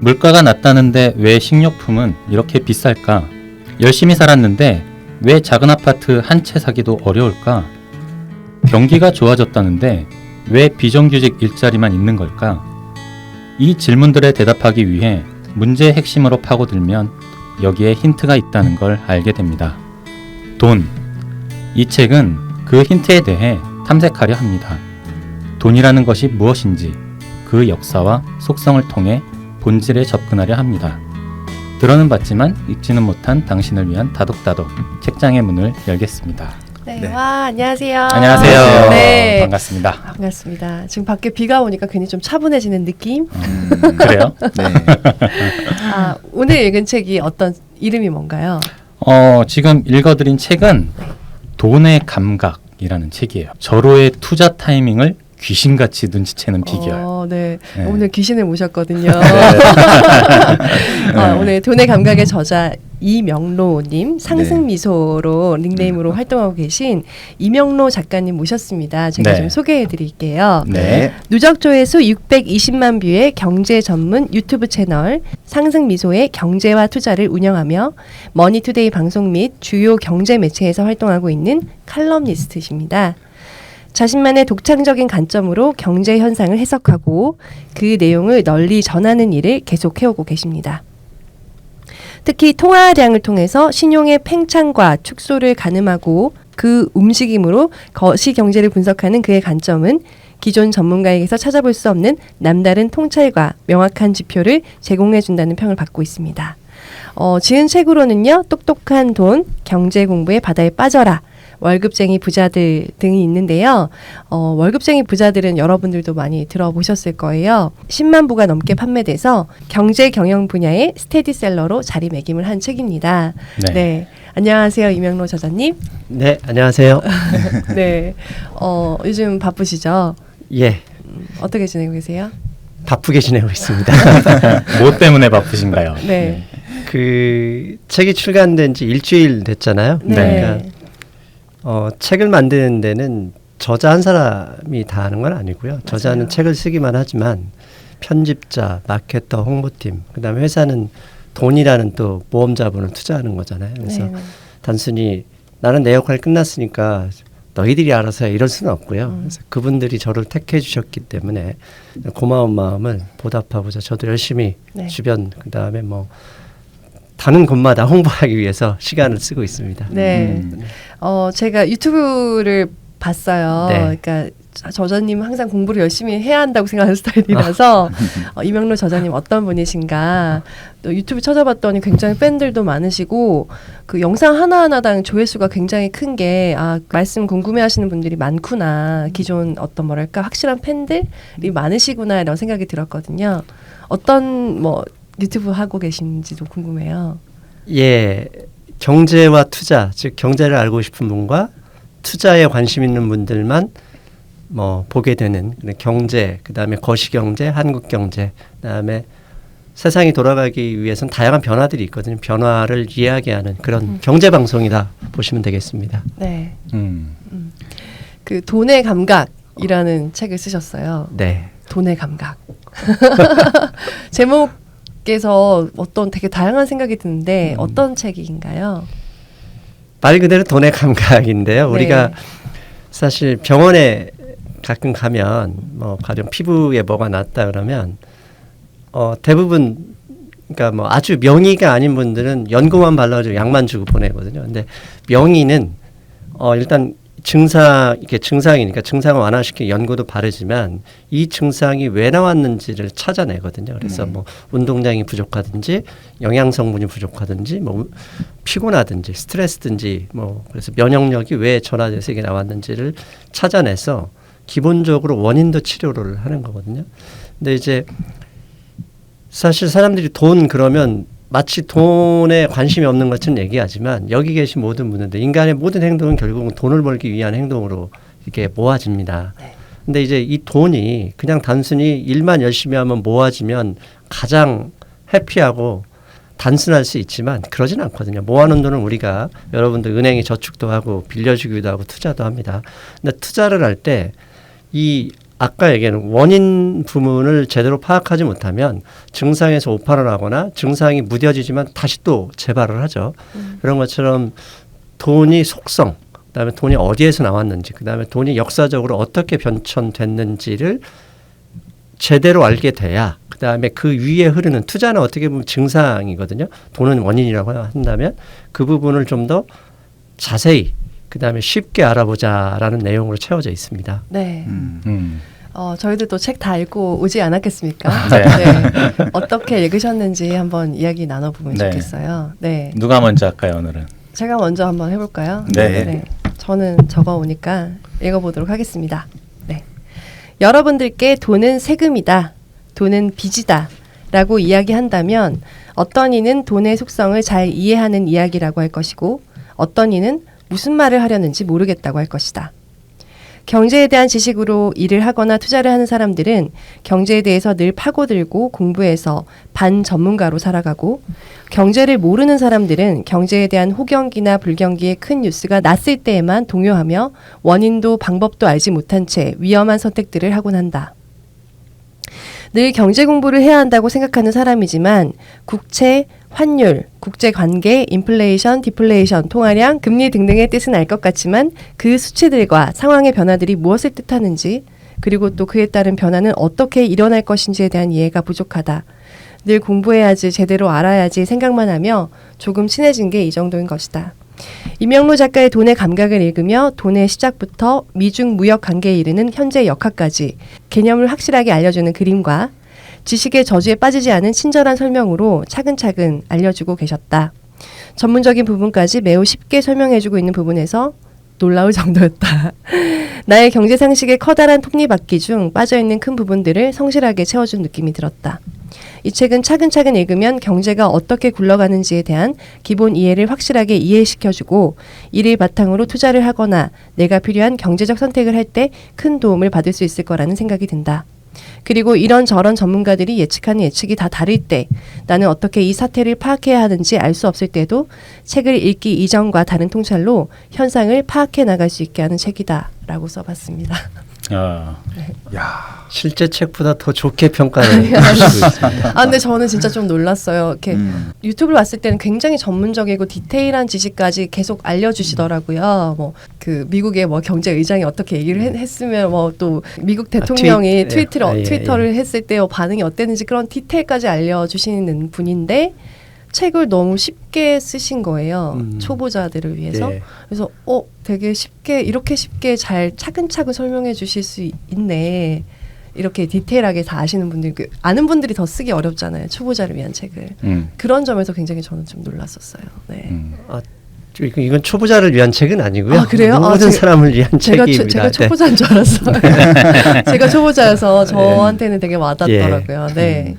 물가가 낮다는데 왜 식료품은 이렇게 비쌀까? 열심히 살았는데 왜 작은 아파트 한 채 사기도 어려울까? 경기가 좋아졌다는데 왜 비정규직 일자리만 있는 걸까? 이 질문들에 대답하기 위해 문제의 핵심으로 파고들면 여기에 힌트가 있다는 걸 알게 됩니다. 돈. 이 책은 그 힌트에 대해 탐색하려 합니다. 돈이라는 것이 무엇인지 그 역사와 속성을 통해 본질에 접근하려 합니다. 들어는 봤지만 읽지는 못한 당신을 위한 다독다독 책장의 문을 열겠습니다. 네, 네. 와 안녕하세요. 안녕하세요. 네. 반갑습니다. 반갑습니다. 지금 밖에 비가 오니까 괜히 좀 차분해지는 느낌? 그래요? 네. 오늘 읽은 책이 어떤 이름이 뭔가요? 지금 읽어드린 책은 돈의 감각이라는 책이에요. 절호의 투자 타이밍을 귀신같이 눈치채는 비결. 네. 네. 오늘 귀신을 모셨거든요. 오늘 돈의 감각의 저자 이명로님, 상승미소로 닉네임으로 활동하고 계신 이명로 작가님 모셨습니다. 제가 네. 좀 소개해드릴게요. 네. 누적 조회수 620만 뷰의 경제 전문 유튜브 채널 상승미소의 경제와 투자를 운영하며 머니투데이 방송 및 주요 경제 매체에서 활동하고 있는 칼럼니스트십니다. 자신만의 독창적인 관점으로 경제 현상을 해석하고 그 내용을 널리 전하는 일을 계속 해오고 계십니다. 특히 통화량을 통해서 신용의 팽창과 축소를 가늠하고 그 움직임으로 거시경제를 분석하는 그의 관점은 기존 전문가에게서 찾아볼 수 없는 남다른 통찰과 명확한 지표를 제공해준다는 평을 받고 있습니다. 지은 책으로는요, 똑똑한 돈, 경제 공부의 바다에 빠져라, 월급쟁이 부자들 등이 있는데요. 월급쟁이 부자들은 여러분들도 많이 들어보셨을 거예요. 10만 부가 넘게 판매돼서 경제 경영 분야의 스테디셀러로 자리매김을 한 책입니다. 네. 네. 안녕하세요, 이명로 저자님. 네, 안녕하세요. 네. 요즘 바쁘시죠? 예, 어떻게 지내고 계세요? 바쁘게 지내고 있습니다. 뭐 때문에 바쁘신가요? 네. 그 책이 출간된 지 일주일 됐잖아요. 네. 그러니까 책을 만드는 데는 저자 한 사람이 다 하는 건 아니고요. 저자는 맞아요. 책을 쓰기만 하지만 편집자, 마케터, 홍보팀, 그다음에 회사는 돈이라는 또 보험 자본을 투자하는 거잖아요. 그래서 네. 단순히 나는 내 역할 끝났으니까 너희들이 알아서 해 이럴 수는 없고요. 그래서 그분들이 저를 택해 주셨기 때문에 고마운 마음을 보답하고자 저도 열심히 네. 주변 그다음에 뭐 가는 곳마다 홍보하기 위해서 시간을 쓰고 있습니다. 네. 제가 유튜브를 봤어요. 네. 그러니까 저자님은 항상 공부를 열심히 해야 한다고 생각하는 스타일이라서 이명로 저자님 어떤 분이신가 또 유튜브 찾아봤더니 굉장히 팬들도 많으시고 그 영상 하나하나당 조회수가 굉장히 큰 게 말씀 궁금해하시는 분들이 많구나, 기존 어떤 뭐랄까 확실한 팬들이 많으시구나 이런 생각이 들었거든요. 어떤 뭐 유튜브 하고 계신지도 궁금해요. 예, 경제와 투자, 즉 경제를 알고 싶은 분과 투자에 관심 있는 분들만 뭐 보게 되는 경제, 그다음에 거시경제, 한국경제, 그다음에 세상이 돌아가기 위해서는 다양한 변화들이 있거든요. 변화를 이야기하는 그런 경제 방송이다 보시면 되겠습니다. 네. 그 돈의 감각이라는 책을 쓰셨어요. 네. 돈의 감각. 제목에서 어떤 되게 다양한 생각이 드는데 어떤 책인가요? 말 그대로 돈의 감각인데요. 네. 우리가 사실 병원에 가끔 가면 뭐 가령 피부에 뭐가 났다 그러면 대부분 그러니까 뭐 아주 명의가 아닌 분들은 연고만 발라가지고 약만 주고 보내거든요. 근데 명의는 일단 이게 증상이니까 증상을 완화시키는 연고도 바르지만 이 증상이 왜 나왔는지를 찾아내거든요. 그래서 뭐 운동량이 부족하든지 영양 성분이 부족하든지 뭐 피곤하든지 스트레스든지 뭐 그래서 면역력이 왜 전환돼서 이게 나왔는지를 찾아내서 기본적으로 원인도 치료를 하는 거거든요. 근데 이제 사실 사람들이 돈 그러면 마치 돈에 관심이 없는 것처럼 얘기하지만 여기 계신 모든 분들 인간의 모든 행동은 결국은 돈을 벌기 위한 행동으로 이렇게 모아집니다. 네. 근데 이제 이 돈이 그냥 단순히 일만 열심히 하면 모아지면 가장 해피하고 단순할 수 있지만 그러진 않거든요. 모아놓은 돈은 우리가 여러분들 은행에 저축도 하고 빌려주기도 하고 투자도 합니다. 근데 투자를 할 때 이 아까 얘기한 원인 부분을 제대로 파악하지 못하면 증상에서 오판을 하거나 증상이 무뎌지지만 다시 또 재발을 하죠. 그런 것처럼 돈이 속성, 그다음에 돈이 어디에서 나왔는지, 그다음에 돈이 역사적으로 어떻게 변천됐는지를 제대로 알게 돼야 그다음에 그 위에 흐르는 투자는 어떻게 보면 증상이거든요. 돈은 원인이라고 한다면 그 부분을 좀 더 자세히 그다음에 쉽게 알아보자라는 내용으로 채워져 있습니다. 네. 음. 저희도 또 책 다 읽고 오지 않았겠습니까? 네. 네. 어떻게 읽으셨는지 한번 이야기 나눠보면 네. 좋겠어요. 네. 누가 먼저 할까요, 오늘은? 제가 먼저 한번 해볼까요? 네. 저는 적어오니까 읽어보도록 하겠습니다. 네. 여러분들께 돈은 세금이다. 돈은 빚이다. 라고 이야기한다면 어떤 이는 돈의 속성을 잘 이해하는 이야기라고 할 것이고 어떤 이는 무슨 말을 하려는지 모르겠다고 할 것이다. 경제에 대한 지식으로 일을 하거나 투자를 하는 사람들은 경제에 대해서 늘 파고들고 공부해서 반전문가로 살아가고 경제를 모르는 사람들은 경제에 대한 호경기나 불경기의 큰 뉴스가 났을 때에만 동요하며 원인도 방법도 알지 못한 채 위험한 선택들을 하곤 한다. 늘 경제 공부를 해야 한다고 생각하는 사람이지만 국채, 환율, 국제관계, 인플레이션, 디플레이션, 통화량, 금리 등등의 뜻은 알 것 같지만 그 수치들과 상황의 변화들이 무엇을 뜻하는지 그리고 또 그에 따른 변화는 어떻게 일어날 것인지에 대한 이해가 부족하다. 늘 공부해야지 제대로 알아야지 생각만 하며 조금 친해진 게 이 정도인 것이다. 이명로 작가의 돈의 감각을 읽으며 돈의 시작부터 미중 무역 관계에 이르는 현재 역학까지 개념을 확실하게 알려주는 그림과 지식의 저주에 빠지지 않은 친절한 설명으로 차근차근 알려주고 계셨다. 전문적인 부분까지 매우 쉽게 설명해주고 있는 부분에서 놀라울 정도였다. 나의 경제 상식의 커다란 톱니바퀴 중 빠져있는 큰 부분들을 성실하게 채워준 느낌이 들었다. 이 책은 차근차근 읽으면 경제가 어떻게 굴러가는지에 대한 기본 이해를 확실하게 이해시켜주고 이를 바탕으로 투자를 하거나 내가 필요한 경제적 선택을 할 때 큰 도움을 받을 수 있을 거라는 생각이 든다. 그리고 이런저런 전문가들이 예측하는 예측이 다 다를 때 나는 어떻게 이 사태를 파악해야 하는지 알 수 없을 때도 책을 읽기 이전과 다른 통찰로 현상을 파악해 나갈 수 있게 하는 책이다 라고 써봤습니다. 야, 실제 책보다 더 좋게 평가를 해주시고 있습니다. 근데 저는 진짜 좀 놀랐어요. 이렇게 유튜브를 봤을 때는 굉장히 전문적이고 디테일한 지식까지 계속 알려주시더라고요. 뭐 그 미국의 뭐 경제 의장이 어떻게 얘기를 했으면 뭐 또 미국 대통령이 트위터를 했을 때 반응이 어땠는지 그런 디테일까지 알려주시는 분인데 책을 너무 쉽게 쓰신 거예요. 초보자들을 위해서. 네. 그래서 되게 쉽게 이렇게 쉽게 잘 차근차근 설명해 주실 수 있네. 이렇게 디테일하게 다 아시는 분들, 아는 분들이 더 쓰기 어렵잖아요. 초보자를 위한 책을. 그런 점에서 굉장히 저는 좀 놀랐었어요. 네. 이건 초보자를 위한 책은 아니고요. 아, 그래요? 모든 사람을 위한 책입니다. 제가 초보자인 줄 알았어요. 제가 초보자여서 저한테는 되게 와닿더라고요. 네.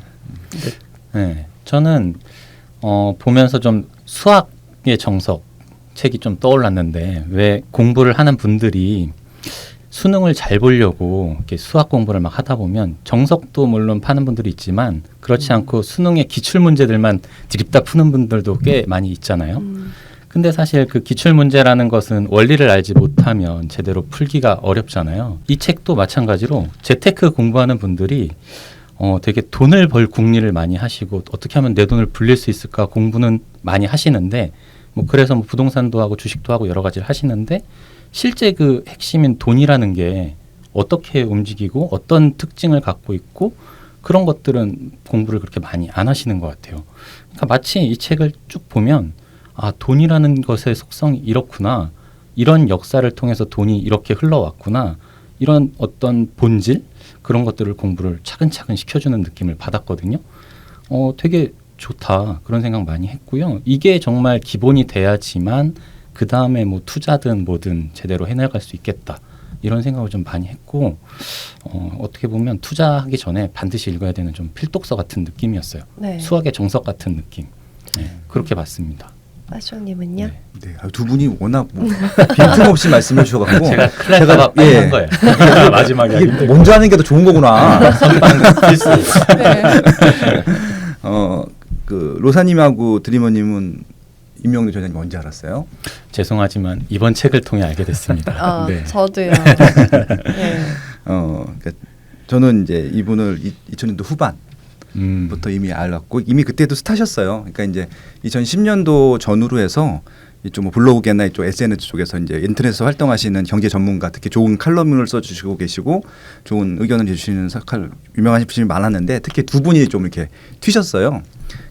네. 저는 보면서 좀 수학의 정석 책이 좀 떠올랐는데 왜 공부를 하는 분들이 수능을 잘 보려고 이렇게 수학 공부를 막 하다 보면 정석도 물론 파는 분들이 있지만 그렇지 않고 수능의 기출 문제들만 드립다 푸는 분들도 꽤 많이 있잖아요. 근데 사실 그 기출 문제라는 것은 원리를 알지 못하면 제대로 풀기가 어렵잖아요. 이 책도 마찬가지로 재테크 공부하는 분들이 되게 돈을 벌 궁리를 많이 하시고 어떻게 하면 내 돈을 불릴 수 있을까 공부는 많이 하시는데 뭐 그래서 뭐 부동산도 하고 주식도 하고 여러 가지를 하시는데 실제 그 핵심인 돈이라는 게 어떻게 움직이고 어떤 특징을 갖고 있고 그런 것들은 공부를 그렇게 많이 안 하시는 것 같아요. 그러니까 마치 이 책을 쭉 보면 돈이라는 것의 속성이 이렇구나. 이런 역사를 통해서 돈이 이렇게 흘러왔구나. 이런 어떤 본질 그런 것들을 공부를 차근차근 시켜주는 느낌을 받았거든요. 되게 좋다 그런 생각 많이 했고요. 이게 정말 기본이 돼야지만 그 다음에 뭐 투자든 뭐든 제대로 해나갈 수 있겠다 이런 생각을 좀 많이 했고 어떻게 보면 투자하기 전에 반드시 읽어야 되는 좀 필독서 같은 느낌이었어요. 네. 수학의 정석 같은 느낌. 네, 그렇게 봤습니다. 빠쇼님은요? 네. 두 분이 워낙 빈틈없이 말씀해 주셔가지고 제가 큰일 날까봐 빨리 한 거예요. 마지막에 이게 먼저 하는 게 더 좋은 거구나. 선방 필수. 네. 그 로사님하고 드리머님은 임명래 전장님 언제 알았어요? 죄송하지만 이번 책을 통해 알게 됐습니다. 네. 저도요. 네. 그러니까 저는 이제 이분을 2000년도 후반 부터 이미 알았고 이미 그때도 스타셨어요. 그러니까 이제 2010년도 전후로 해서 이쪽 뭐 블로그나 이쪽 SNS 쪽에서 이제 인터넷에서 활동하시는 경제 전문가, 특히 좋은 칼럼을 써주시고 계시고 좋은 의견을 내주시는 유명하신 분이 많았는데 특히 두 분이 좀 이렇게 튀셨어요.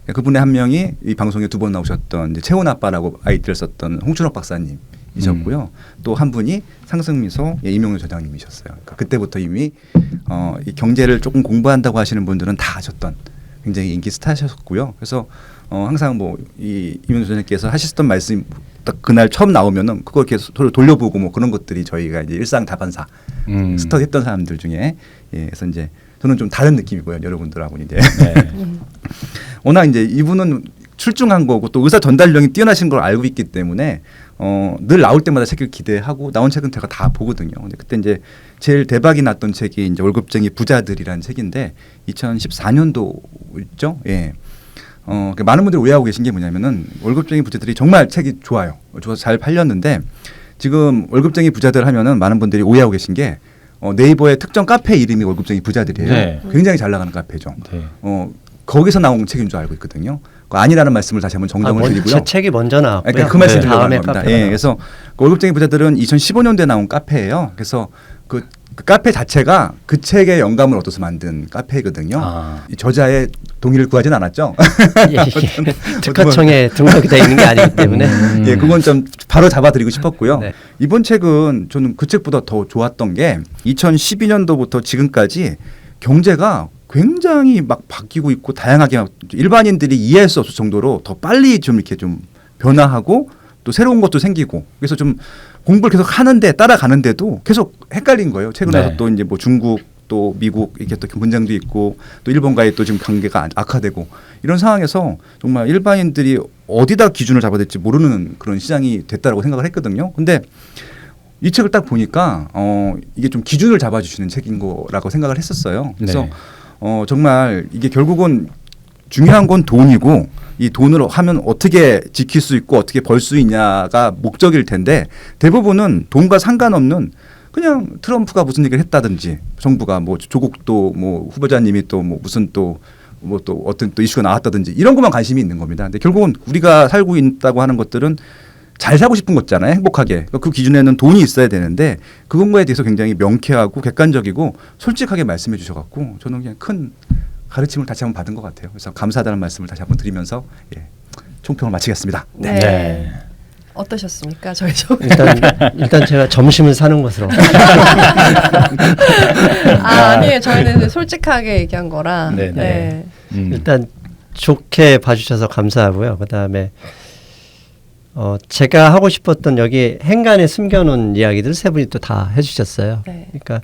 그러니까 그분의 한 명이 이 방송에 두 번 나오셨던 이제 채원 아빠라고 아이디를 썼던 홍춘옥 박사님이셨고요. 또 한 분이 상승미소 이명래 저장님이셨어요. 그러니까 그때부터 이미 이 경제를 조금 공부한다고 하시는 분들은 다 아셨던 굉장히 인기 스타셨고요. 그래서 항상 뭐 이 이명래 저장님께서 하셨던 말씀 딱 그날 처음 나오면은 그걸 계속 돌려보고 뭐 그런 것들이 저희가 이제 일상 다반사 스터디했던 사람들 중에 그래서 이제 저는 좀 다른 느낌이고요. 여러분들하고는 이제 워낙 이제 이분은 출중한 거고 또 의사 전달력이 뛰어나신 걸 알고 있기 때문에 늘 나올 때마다 책을 기대하고 나온 책은 제가 다 보거든요. 근데 그때 이제 제일 대박이 났던 책이 이제 월급쟁이 부자들이라는 책인데 2014년도 있죠. 예. 많은 분들이 오해하고 계신 게 뭐냐면은 월급쟁이 부자들이 정말 책이 좋아요. 좋아서 잘 팔렸는데 지금 월급쟁이 부자들 하면은 많은 분들이 오해하고 계신 게 네이버의 특정 카페 이름이 월급쟁이 부자들이에요. 네. 굉장히 잘 나가는 카페죠. 네. 거기서 나온 책인 줄 알고 있거든요. 아니라는 말씀을 다시 한번 정정을 드리고요. 제 책이 먼저 나왔고요. 그러니까 그 말씀 드리려고 다음에 하는 겁니다. 카페가 그래서 그 월급쟁이 부자들은 2015년도에 나온 카페예요. 그래서 그 카페 자체가 그 책의 영감을 얻어서 만든 카페거든요. 이 저자의 동의를 구하진 않았죠. 특허청에 등록이 되어 있는 게 아니기 때문에 예, 그건 좀 바로 잡아드리고 싶었고요. 네. 이번 책은 저는 그 책보다 더 좋았던 게 2012년도부터 지금까지 경제가 굉장히 막 바뀌고 있고 다양하게 일반인들이 이해할 수 없을 정도로 더 빨리 좀 이렇게 좀 변화하고 또 새로운 것도 생기고 그래서 좀 공부를 계속 하는데 따라가는데도 계속 헷갈린 거예요. 최근에 네. 또 이제 뭐 중국 또 미국 이렇게 또 분쟁도 있고 또 일본과의 또 지금 관계가 악화되고 이런 상황에서 정말 일반인들이 어디다 기준을 잡아야 될지 모르는 그런 시장이 됐다라고 생각을 했거든요. 근데 이 책을 딱 보니까 이게 좀 기준을 잡아주시는 책인 거라고 생각을 했었어요. 그래서 네. 정말 이게 결국은 중요한 건 돈이고 이 돈을 하면 어떻게 지킬 수 있고 어떻게 벌 수 있냐가 목적일 텐데 대부분은 돈과 상관없는 그냥 트럼프가 무슨 얘기를 했다든지 정부가 뭐 조국 또 뭐 후보자님이 또 뭐 무슨 또 뭐 또 어떤 또 이슈가 나왔다든지 이런 것만 관심이 있는 겁니다. 근데 결국은 우리가 살고 있다고 하는 것들은 잘 살고 싶은 거잖아요. 행복하게. 그 기준에는 돈이 있어야 되는데 그런 거에 대해서 굉장히 명쾌하고 객관적이고 솔직하게 말씀해 주셔갖고 저는 그냥 큰 가르침을 다시 한번 받은 것 같아요. 그래서 감사하다는 말씀을 다시 한번 드리면서 총평을 마치겠습니다. 네. 네. 어떠셨습니까? 저희 좀 일단 제가 점심을 사는 것으로 아니에요. 저희는 솔직하게 얘기한 거라. 네, 네. 일단 좋게 봐주셔서 감사하고요. 그다음에 제가 하고 싶었던 여기 행간에 숨겨놓은 이야기들 세 분이 또 다 해주셨어요. 네. 그러니까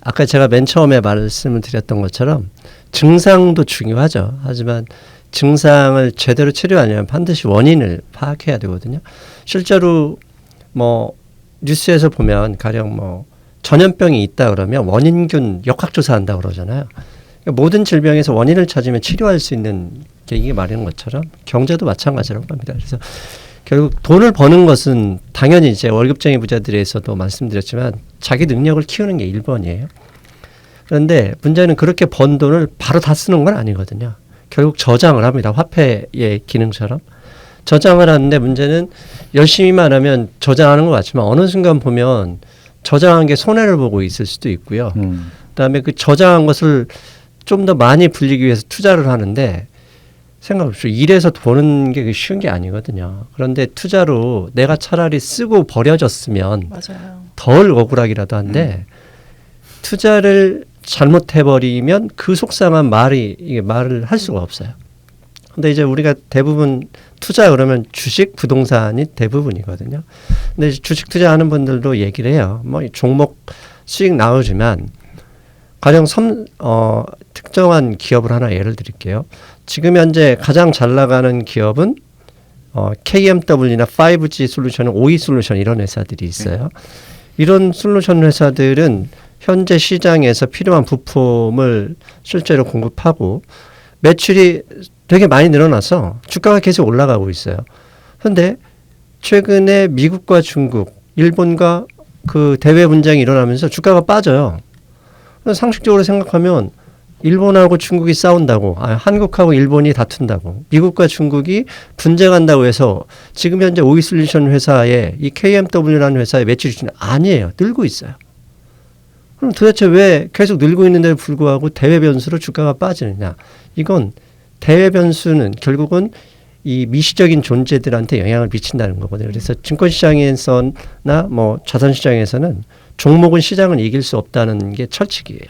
아까 제가 맨 처음에 말씀을 드렸던 것처럼 증상도 중요하죠. 하지만 증상을 제대로 치료하려면 반드시 원인을 파악해야 되거든요. 실제로 뭐 뉴스에서 보면 가령 뭐 전염병이 있다 그러면 원인균 역학조사한다 그러잖아요. 그러니까 모든 질병에서 원인을 찾으면 치료할 수 있는 계기가 마련인 것처럼 경제도 마찬가지라고 합니다. 그래서 결국 돈을 버는 것은 당연히 이제 월급쟁이 부자들에서도 말씀드렸지만 자기 능력을 키우는 게 1번이에요. 그런데 문제는 그렇게 번 돈을 바로 다 쓰는 건 아니거든요. 결국 저장을 합니다. 화폐의 기능처럼. 저장을 하는데 문제는 열심히만 하면 저장하는 것 같지만 어느 순간 보면 저장한 게 손해를 보고 있을 수도 있고요. 그다음에 그 저장한 것을 좀 더 많이 불리기 위해서 투자를 하는데 생각해보십시오. 일해서 버는 게 쉬운 게 아니거든요. 그런데 투자로 내가 차라리 쓰고 버려졌으면 맞아요. 덜 억울하기라도 한데 투자를 잘못해버리면 그 속상한 말을 할 수가 없어요. 근데 이제 우리가 대부분 투자 그러면 주식, 부동산이 대부분이거든요. 근데 주식 투자하는 분들도 얘기를 해요. 뭐 종목 수익 나오지만 가령 특정한 기업을 하나 예를 드릴게요. 지금 현재 가장 잘 나가는 기업은 KMW나 5G 솔루션, OE 솔루션 이런 회사들이 있어요. 이런 솔루션 회사들은 현재 시장에서 필요한 부품을 실제로 공급하고 매출이 되게 많이 늘어나서 주가가 계속 올라가고 있어요. 그런데 최근에 미국과 중국, 일본과 그 대외 분쟁이 일어나면서 주가가 빠져요. 상식적으로 생각하면 일본하고 중국이 싸운다고, 한국하고 일본이 다툰다고, 미국과 중국이 분쟁한다고 해서 지금 현재 오이솔루션 회사에 이 KMW라는 회사의 매출이 아니에요. 늘고 있어요. 그럼 도대체 왜 계속 늘고 있는데도 불구하고 대외 변수로 주가가 빠지느냐? 이건 대외 변수는 결국은 이 미시적인 존재들한테 영향을 미친다는 거거든요. 그래서 증권시장에서나 뭐 자산시장에서는 종목은 시장을 이길 수 없다는 게 철칙이에요.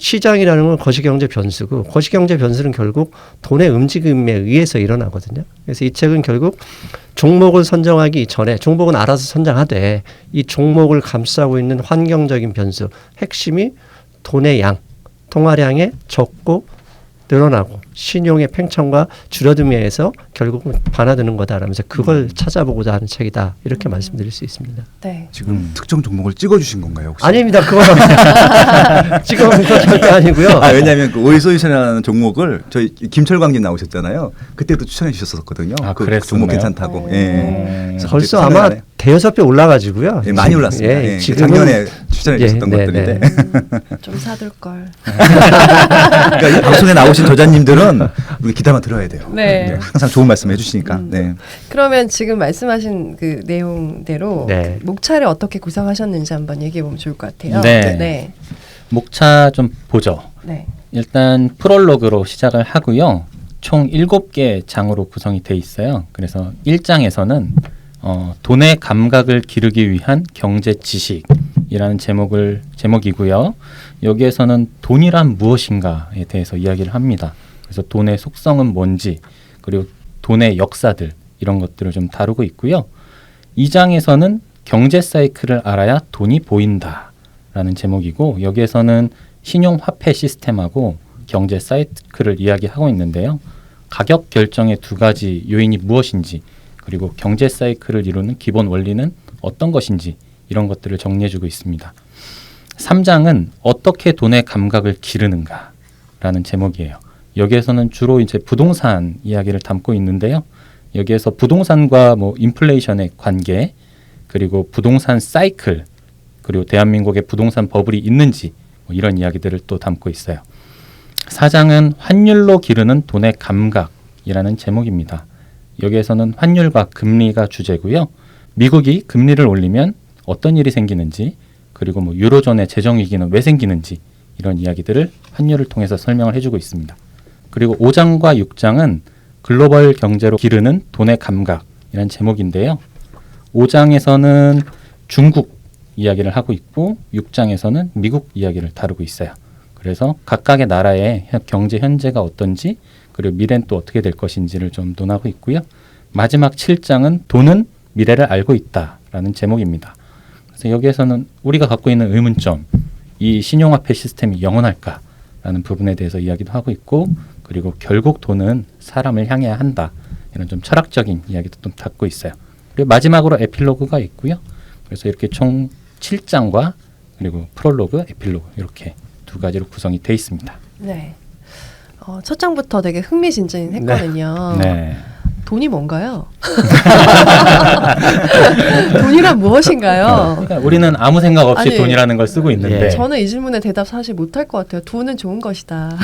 시장이라는 건 거시경제 변수고 거시경제 변수는 결국 돈의 움직임에 의해서 일어나거든요. 그래서 이 책은 결국 종목을 선정하기 전에 종목은 알아서 선정하되 이 종목을 감싸고 있는 환경적인 변수 핵심이 돈의 양, 통화량의 적고 늘어나고 신용의 팽창과 줄어듦에 의해서 결국은 반화되는 거다라면서 그걸 찾아보고자 하는 책이다 이렇게 말씀드릴 수 있습니다. 네. 지금 특정 종목을 찍어주신 건가요 혹시? 아닙니다. 그거 지금 그거 절대 아니고요. 왜냐하면 그 오이솔루션이라는 종목을 저희 김철광님 나오셨잖아요. 그때도 추천해 주셨었거든요. 그 그랬었나요? 종목 괜찮다고. 예. 그래서 벌써 갑자기 아마 생각나네. 대여섯 배 올라가지고요. 예, 많이 올랐습니다. 예, 예, 지금은- 작년에 추천해 주셨던 예, 네, 것들인데. 좀 사둘 걸. 그러니까 이 방송에 나오신 저자님들은 우리 기다만 들어야 돼요. 네. 항상 좋은 말씀 해주시니까. 네. 그러면 지금 말씀하신 그 내용대로 네. 목차를 어떻게 구성하셨는지 한번 얘기해 보면 좋을 것 같아요. 네. 네. 목차 좀 보죠. 네. 일단 프롤로그로 시작을 하고요. 총 7개 장으로 구성이 돼 있어요. 그래서 1장에서는 돈의 감각을 기르기 위한 경제 지식이라는 제목이고요. 여기에서는 돈이란 무엇인가에 대해서 이야기를 합니다. 그래서 돈의 속성은 뭔지 그리고 돈의 역사들 이런 것들을 좀 다루고 있고요. 2장에서는 경제 사이클을 알아야 돈이 보인다라는 제목이고 여기에서는 신용화폐 시스템하고 경제 사이클을 이야기하고 있는데요. 가격 결정의 두 가지 요인이 무엇인지 그리고 경제 사이클을 이루는 기본 원리는 어떤 것인지 이런 것들을 정리해주고 있습니다. 3장은 어떻게 돈의 감각을 기르는가라는 제목이에요. 여기에서는 주로 이제 부동산 이야기를 담고 있는데요. 여기에서 부동산과 뭐 인플레이션의 관계 그리고 부동산 사이클 그리고 대한민국의 부동산 버블이 있는지 뭐 이런 이야기들을 또 담고 있어요. 4장은 환율로 기르는 돈의 감각이라는 제목입니다. 여기에서는 환율과 금리가 주제고요. 미국이 금리를 올리면 어떤 일이 생기는지 그리고 뭐 유로존의 재정 위기는 왜 생기는지 이런 이야기들을 환율을 통해서 설명을 해주고 있습니다. 그리고 5장과 6장은 글로벌 경제로 기르는 돈의 감각이라는 제목인데요. 5장에서는 중국 이야기를 하고 있고 6장에서는 미국 이야기를 다루고 있어요. 그래서 각각의 나라의 경제 현재가 어떤지 그리고 미래는 또 어떻게 될 것인지를 좀 논하고 있고요. 마지막 7장은 돈은 미래를 알고 있다라는 제목입니다. 그래서 여기에서는 우리가 갖고 있는 의문점, 이 신용화폐 시스템이 영원할까라는 부분에 대해서 이야기도 하고 있고 그리고 결국 돈은 사람을 향해야 한다. 이런 좀 철학적인 이야기도 좀 담고 있어요. 그리고 마지막으로 에필로그가 있고요. 그래서 이렇게 총 7장과 그리고 프롤로그, 에필로그 이렇게 두 가지로 구성이 돼 있습니다. 네. 첫 장부터 되게 흥미진진했거든요. 네. 돈이 뭔가요? 돈이란 무엇인가요? 그러니까 우리는 아무 생각 없이 아니, 돈이라는 걸 쓰고 있는데 예. 저는 이 질문에 대답 사실 못할 것 같아요. 돈은 좋은 것이다.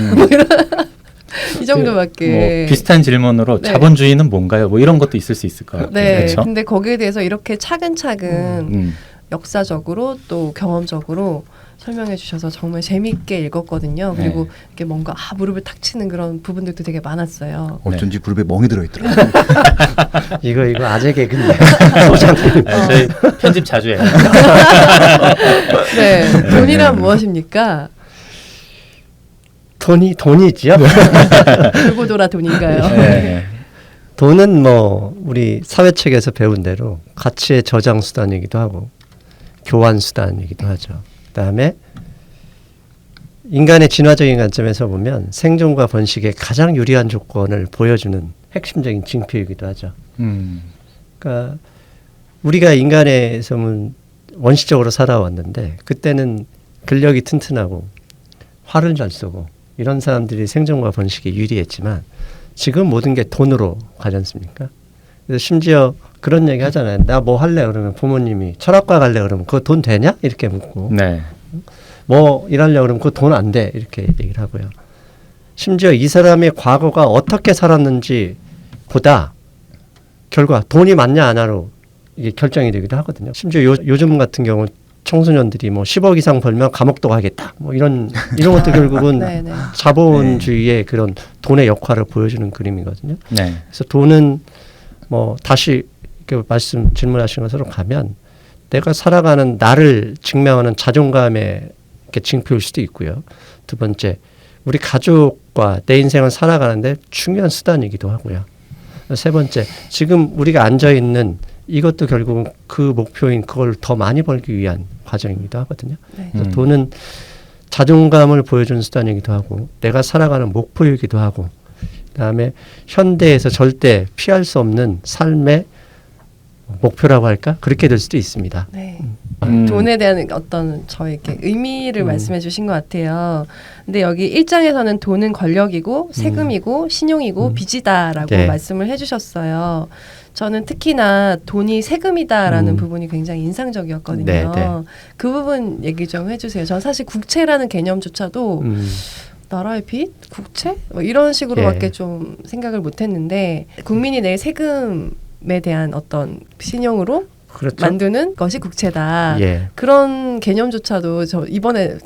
이 정도밖에. 뭐 비슷한 질문으로 네. 자본주의는 뭔가요? 뭐 이런 것도 있을 수 있을 것 같아요. 네. 그렇죠? 근데 거기에 대해서 이렇게 차근차근 역사적으로 또 경험적으로 설명해 주셔서 정말 재미있게 읽었거든요. 그리고 네. 이렇게 뭔가 무릎을 탁 치는 그런 부분들도 되게 많았어요. 어쩐지 무릎에 멍이 들어있더라고요. 이거 아재 개그인데. 저희 편집 자주 해요. 네. 돈이란 무엇입니까? 돈이지요. 돌고 돌아 돈인가요? 네. 돈은 뭐 우리 사회책에서 배운 대로 가치의 저장 수단이기도 하고 교환 수단이기도 하죠. 그다음에 인간의 진화적인 관점에서 보면 생존과 번식의 가장 유리한 조건을 보여주는 핵심적인 징표이기도 하죠. 그러니까 우리가 인간에서는 원시적으로 살아왔는데 그때는 근력이 튼튼하고 활을 잘 쏘고 이런 사람들이 생존과 번식에 유리했지만 지금 모든 게 돈으로 가지 않습니까? 그래서 심지어 그런 얘기 하잖아요. 나 뭐 할래? 그러면 부모님이 철학과 갈래? 그러면 그거 돈 되냐? 이렇게 묻고 네. 뭐 일하려고 그러면 그 돈 안 돼. 이렇게 얘기를 하고요. 심지어 이 사람의 과거가 어떻게 살았는지 보다 결과 돈이 많냐 안 하로 이게 결정이 되기도 하거든요. 심지어 요즘 같은 경우 청소년들이 뭐 10억 이상 벌면 감옥도 가겠다. 뭐 이런 것도 결국은 네네. 자본주의의 그런 돈의 역할을 보여주는 그림이거든요. 네. 그래서 돈은 뭐 다시 이렇게 질문하신 것으로 가면 내가 살아가는 나를 증명하는 자존감의 이렇게 징표일 수도 있고요. 두 번째, 우리 가족과 내 인생을 살아가는데 중요한 수단이기도 하고요. 세 번째, 지금 우리가 앉아 있는 이것도 결국은 그 목표인 그걸 더 많이 벌기 위한 과정이기도 하거든요. 네. 그래서 돈은 자존감을 보여주는 수단이기도 하고 내가 살아가는 목표이기도 하고 그다음에 현대에서 절대 피할 수 없는 삶의 목표라고 할까? 그렇게 될 수도 있습니다. 네. 음. 돈에 대한 어떤 저에게 의미를 말씀해 주신 것 같아요. 근데 여기 1장에서는 돈은 권력이고 세금이고 신용이고 빚이다라고 네. 말씀을 해주셨어요. 저는 특히나 돈이 세금이다라는 음. 부분이 굉장히 인상적이었거든요. 네, 네. 그 부분 얘기 좀 해주세요. 전 사실 국채라는 개념조차도 나라의 빚? 국채? 뭐 이런 식으로밖에 예. 좀 생각을 못했는데 국민이 낼 세금에 대한 어떤 신용으로 그렇죠. 만드는 것이 국채다. 예. 그런 개념조차도 저 이번에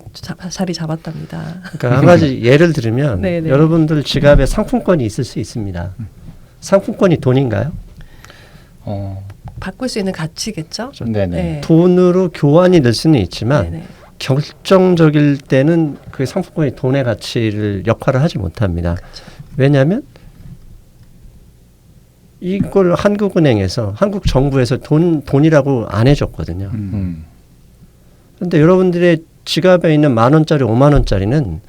자리 잡았답니다. 그러니까 한 가지 예를 들으면 네네. 여러분들 지갑에 상품권이 있을 수 있습니다. 상품권이 돈인가요? 바꿀 수 있는 가치겠죠? 네네. 네. 돈으로 교환이 될 수는 있지만 네네. 결정적일 때는 그 상품권이 돈의 가치를 역할을 하지 못합니다. 그렇죠. 왜냐하면 이걸 한국은행에서 한국 정부에서 돈이라고 안 해줬거든요. 그런데 여러분들의 지갑에 있는 10,000원짜리 50,000원짜리는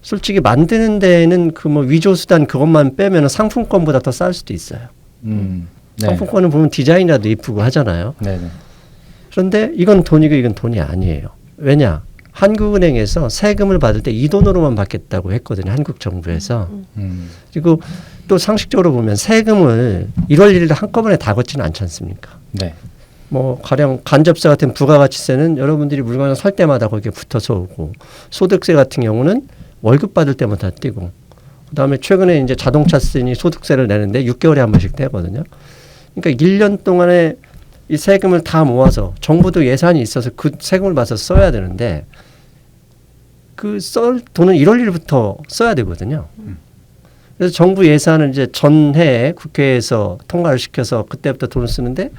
솔직히 만드는 데에는 그 뭐 위조수단 그것만 빼면 상품권보다 더 쌀 수도 있어요. 네. 상품권은 보면 디자인이라도 이쁘고 하잖아요. 네네. 그런데 이건 돈이고 이건 돈이 아니에요. 왜냐? 한국은행에서 세금을 받을 때 이 돈으로만 받겠다고 했거든요. 한국 정부에서. 그리고 또 상식적으로 보면 세금을 1월 1일 한꺼번에 다 걷지는 않지 않습니까? 네. 뭐 가령 간접세 같은 부가가치세는 여러분들이 물건을 살 때마다 거기에 붙어서 오고 소득세 같은 경우는 월급 받을 때마다 띄고 그다음에 최근에 이제 자동차세니 소득세를 내는데 6개월에 한 번씩 떼거든요. 그러니까 1년 동안에 이 세금을 다 모아서 정부도 예산이 있어서 그 세금을 받아서 써야 되는데 그 썰 돈은 1월 1일부터 써야 되거든요. 그래서 정부 예산을 이제 전해에 국회에서 통과를 시켜서 그때부터 돈을 쓰는데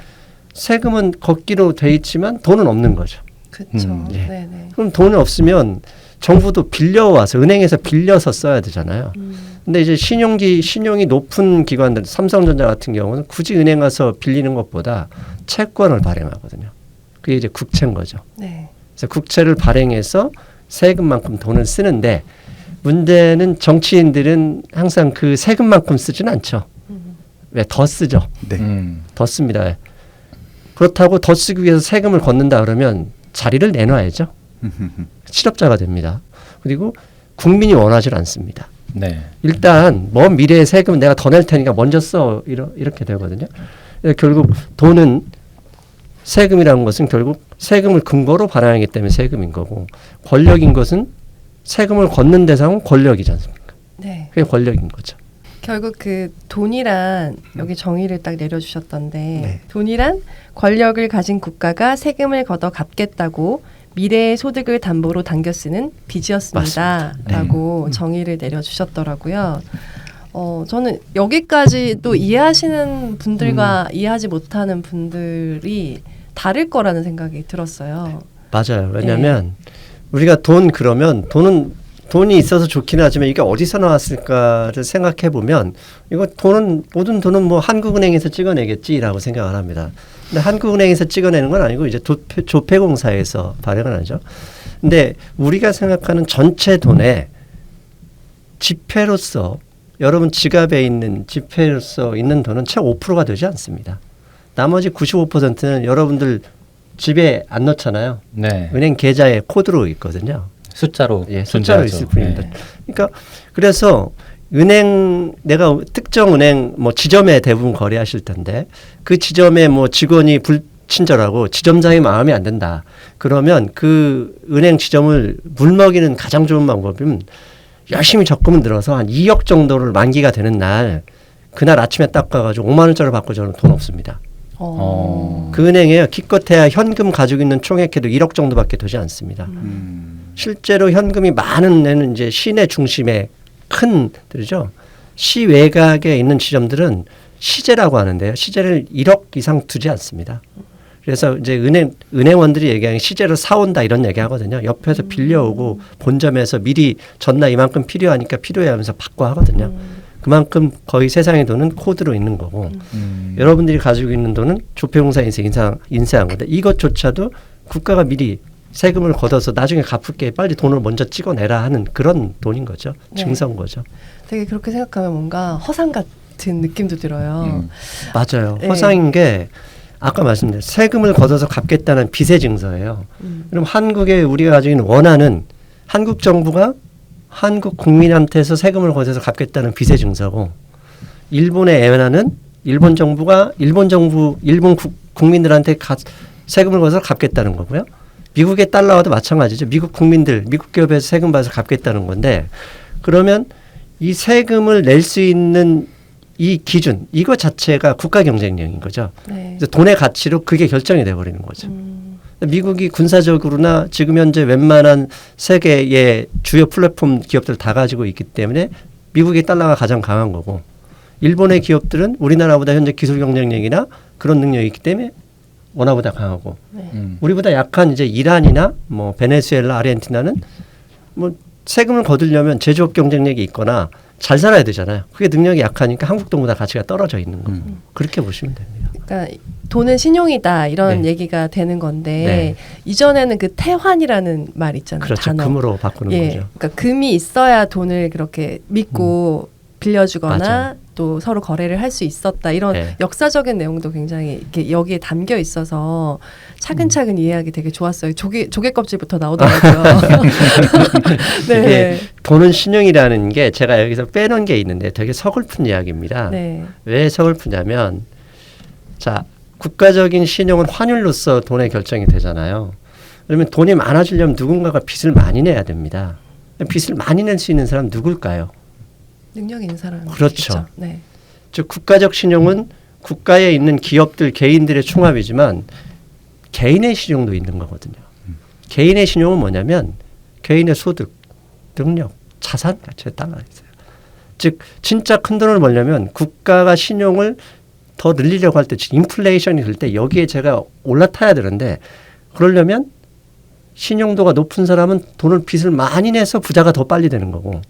세금은 걷기로 돼 있지만 돈은 없는 거죠. 그렇죠. 예. 네네. 그럼 돈이 없으면 정부도 빌려와서 은행에서 빌려서 써야 되잖아요. 근데 이제 신용이 높은 기관들, 삼성전자 같은 경우는 굳이 은행 가서 빌리는 것보다 채권을 발행하거든요. 그게 이제 국채인 거죠. 네. 그래서 국채를 발행해서 세금만큼 돈을 쓰는데 문제는 정치인들은 항상 그 세금만큼 쓰진 않죠. 왜? 더 쓰죠. 네. 더 씁니다. 그렇다고 더 쓰기 위해서 세금을 걷는다 그러면 자리를 내놔야죠. 실업자가 됩니다. 그리고 국민이 원하지 않습니다. 네. 일단 먼 미래의 세금은 내가 더 낼 테니까 먼저 써 이렇게 되거든요. 결국 돈은 세금이라는 것은 결국 세금을 근거로 발행하기 때문에 세금인 거고 권력인 것은 세금을 걷는 대상은 권력이지 않습니까? 네. 그게 권력인 거죠. 결국 그 돈이란 여기 정의를 딱 내려주셨던데 네. 돈이란 권력을 가진 국가가 세금을 걷어 갚겠다고 미래의 소득을 담보로 당겨 쓰는 빚이었습니다. 맞습니다. 라고 정의를 내려주셨더라고요. 저는 여기까지도 이해하시는 분들과 이해하지 못하는 분들이 다를 거라는 생각이 들었어요. 맞아요. 왜냐하면 우리가 돈 그러면 돈이 있어서 좋긴 하지만 이게 어디서 나왔을까를 생각해 보면 이거 모든 돈은 뭐 한국은행에서 찍어내겠지라고 생각을 합니다. 근데 한국은행에서 찍어내는 건 아니고 이제 조폐공사에서 발행을 하죠. 근데 우리가 생각하는 전체 돈에 지폐로서 여러분 지갑에 있는 지폐로서 있는 돈은 채 5%가 되지 않습니다. 나머지 95%는 여러분들 집에 안 넣잖아요. 네. 은행 계좌에 코드로 있거든요. 숫자로 숫자로 존재하죠. 있을 뿐입니다. 네. 그러니까 그래서 내가 특정 은행 뭐 지점에 대부분 거래하실 텐데 그 지점에 뭐 직원이 친절하고 지점장이 마음에 안 든다. 그러면 그 은행 지점을 물먹이는 가장 좋은 방법은 열심히 적금을 들어서 한 2억 정도를 만기가 되는 날 그날 아침에 딱 가가지고 5만 원짜리 받고 저는 돈 없습니다. 그 은행에 기껏해야 현금 가지고 있는 총액해도 1억 정도밖에 되지 않습니다. 실제로 현금이 많은 데는 이제 시내 중심의 큰 데죠. 시 외곽에 있는 지점들은 시제라고 하는데요. 시제를 1억 이상 두지 않습니다. 그래서 이제 은행원들이 얘기하는 시제로 사온다 이런 얘기 하거든요. 옆에서 빌려오고 본점에서 미리 전날 이만큼 필요하니까 필요해 하면서 받고 하거든요. 그만큼 거의 세상의 돈은 코드로 있는 거고 여러분들이 가지고 있는 돈은 조폐공사에서 인쇄한 건데 이것조차도 국가가 미리 세금을 걷어서 나중에 갚을게 빨리 돈을 먼저 찍어내라 하는 그런 돈인 거죠. 네. 증서인 거죠. 되게 그렇게 생각하면 뭔가 허상 같은 느낌도 들어요. 맞아요. 네. 허상인 게 아까 말씀드린 세금을 걷어서 갚겠다는 빚의 증서예요. 그럼 한국에 우리가 가지고 있는 원화는 한국 정부가 한국 국민한테서 세금을 걷어서 갚겠다는 빚의 증서고 일본의 엔화는 일본 정부가 일본 국민들한테 세금을 걷어서 갚겠다는 거고요. 미국의 달러와도 마찬가지죠. 미국 국민들, 미국 기업에서 세금 받아서 갚겠다는 건데 그러면 이 세금을 낼 수 있는 이 기준, 이거 자체가 국가 경쟁력인 거죠. 네. 그래서 돈의 가치로 그게 결정이 돼버리는 거죠. 미국이 군사적으로나 지금 현재 웬만한 세계의 주요 플랫폼 기업들 다 가지고 있기 때문에 미국의 달러가 가장 강한 거고 일본의 기업들은 우리나라보다 현재 기술 경쟁력이나 그런 능력이 있기 때문에 원화보다 강하고 우리보다 약한 이제 이란이나 뭐 베네수엘라, 아르헨티나는 뭐 세금을 거두려면 제조업 경쟁력이 있거나 잘 살아야 되잖아요. 그게 능력이 약하니까 한국 돈보다 가치가 떨어져 있는 거고 그렇게 보시면 됩니다. 그러니까 돈은 신용이다 이런 네. 얘기가 되는 건데 네. 이전에는 그 태환이라는 말 있잖아요. 그렇죠. 단어. 금으로 바꾸는 예, 거죠. 그러니까 금이 있어야 돈을 그렇게 믿고 빌려주거나 맞아요. 또 서로 거래를 할 수 있었다 이런 네. 역사적인 내용도 굉장히 이렇게 여기에 담겨 있어서 차근차근 이해하기 되게 좋았어요. 조개 껍질부터 나오더라고요. 네. 이게 돈은 신용이라는 게 제가 여기서 빼놓은 게 있는데 되게 서글픈 이야기입니다. 네. 왜 서글프냐면 자 국가적인 신용은 환율로서 돈의 결정이 되잖아요. 그러면 돈이 많아지려면 누군가가 빚을 많이 내야 됩니다. 빚을 많이 낼 수 있는 사람 누굴까요? 능력 있는 사람. 그렇죠. 네. 즉 국가적 신용은 국가에 있는 기업들 개인들의 총합이지만 개인의 신용도 있는 거거든요. 개인의 신용은 뭐냐면 개인의 소득, 능력, 자산 가치에 따라 있어요. 즉 진짜 큰 돈을 벌려면 국가가 신용을 더 늘리려고 할 때 인플레이션이 될 때 여기에 제가 올라타야 되는데 그러려면 신용도가 높은 사람은 돈을 빚을 많이 내서 부자가 더 빨리 되는 거고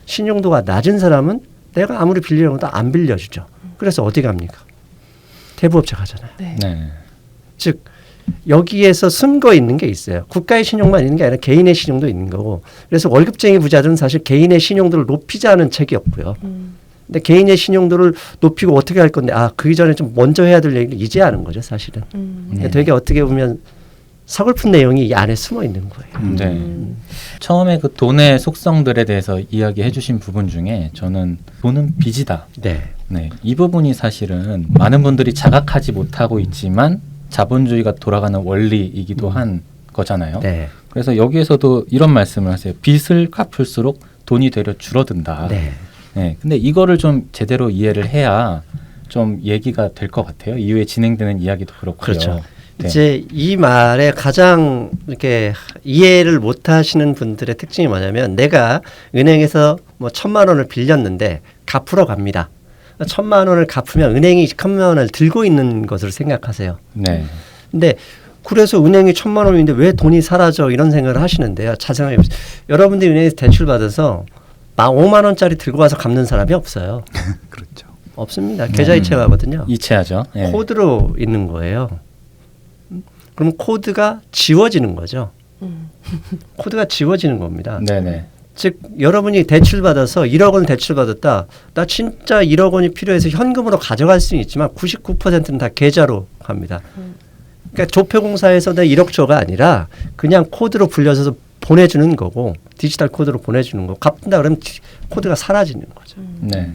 신용도가 낮은 사람은 내가 아무리 빌리려고 해도 안 빌려주죠. 그래서 어디 갑니까? 대부업체 가잖아요. 네. 네. 즉 여기에서 숨거 있는 게 있어요. 국가의 신용만 있는 게 아니라 개인의 신용도 있는 거고 그래서 월급쟁이 부자들은 사실 개인의 신용도를 높이자는 책이 없고요. 근데 개인의 신용도를 높이고 어떻게 할 건데 그 이전에 좀 먼저 해야 될 얘기를 이제 하는 거죠 사실은. 되게 어떻게 보면 서글픈 내용이 이 안에 숨어 있는 거예요. 네. 처음에 그 돈의 속성들에 대해서 이야기해 주신 부분 중에 저는 돈은 빚이다. 네. 네. 이 부분이 사실은 많은 분들이 자각하지 못하고 있지만 자본주의가 돌아가는 원리이기도 한 거잖아요. 네. 그래서 여기에서도 이런 말씀을 하세요. 빚을 갚을수록 돈이 되려 줄어든다. 네. 네. 근데 이거를 좀 제대로 이해를 해야 좀 얘기가 될 것 같아요. 이후에 진행되는 이야기도 그렇고요. 그렇죠. 네. 이제 이 말에 가장 이렇게 이해를 못 하시는 분들의 특징이 뭐냐면 내가 은행에서 뭐 1,000만 원을 빌렸는데 갚으러 갑니다. 1,000만 원을 갚으면 은행이 1,000만 원을 들고 있는 것으로 생각하세요. 네. 근데 그래서 은행이 1,000만 원인데 왜 돈이 사라져 이런 생각을 하시는데요. 자세하게 보세요. 여러분들이 은행에서 대출 받아서 5만 원짜리 들고 와서 갚는 사람이 없어요. 그렇죠. 없습니다. 계좌이체가거든요. 이체하죠. 네. 코드로 있는 거예요. 그럼 코드가 지워지는 거죠. 코드가 지워지는 겁니다. 네네. 즉 여러분이 대출 받아서 1억 원 대출 받았다. 나 진짜 1억 원이 필요해서 현금으로 가져갈 수는 있지만 99%는 다 계좌로 갑니다. 그러니까 조폐공사에서 내 1억 줘가 아니라 그냥 코드로 불려서 보내주는 거고 디지털 코드로 보내주는 거. 갚는다 그러면 코드가 사라지는 거죠. 네.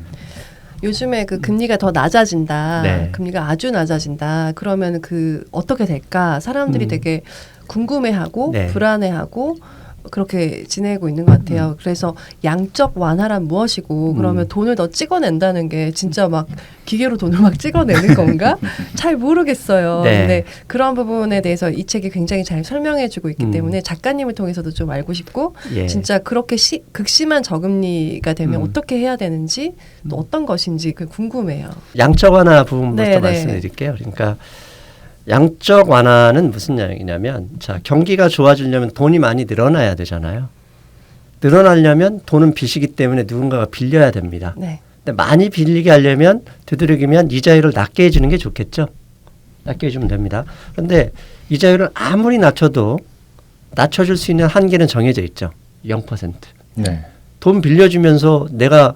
요즘에 그 금리가 더 낮아진다. 네. 금리가 아주 낮아진다. 그러면 그 어떻게 될까? 사람들이 되게 궁금해하고 네. 불안해하고 그렇게 지내고 있는 것 같아요. 그래서 양적 완화란 무엇이고 그러면 돈을 더 찍어낸다는 게 진짜 막 기계로 돈을 막 찍어내는 건가? 잘 모르겠어요. 네. 근데 그런 부분에 대해서 이 책이 굉장히 잘 설명해주고 있기 때문에 작가님을 통해서도 좀 알고 싶고 예. 진짜 그렇게 극심한 저금리가 되면 음. 어떻게 해야 되는지 또 어떤 것인지 그 궁금해요. 양적 완화 부분부터 네, 네. 말씀드릴게요. 그러니까 양적 완화는 무슨 얘기냐면 자 경기가 좋아지려면 돈이 많이 늘어나야 되잖아요. 늘어나려면 돈은 빚이기 때문에 누군가가 빌려야 됩니다. 네. 근데 많이 빌리게 하려면 되도록이면 이자율을 낮게 해주는 게 좋겠죠. 낮게 해주면 됩니다. 그런데 이자율을 아무리 낮춰도 낮춰줄 수 있는 한계는 정해져 있죠. 0%. 네. 돈 빌려주면서 내가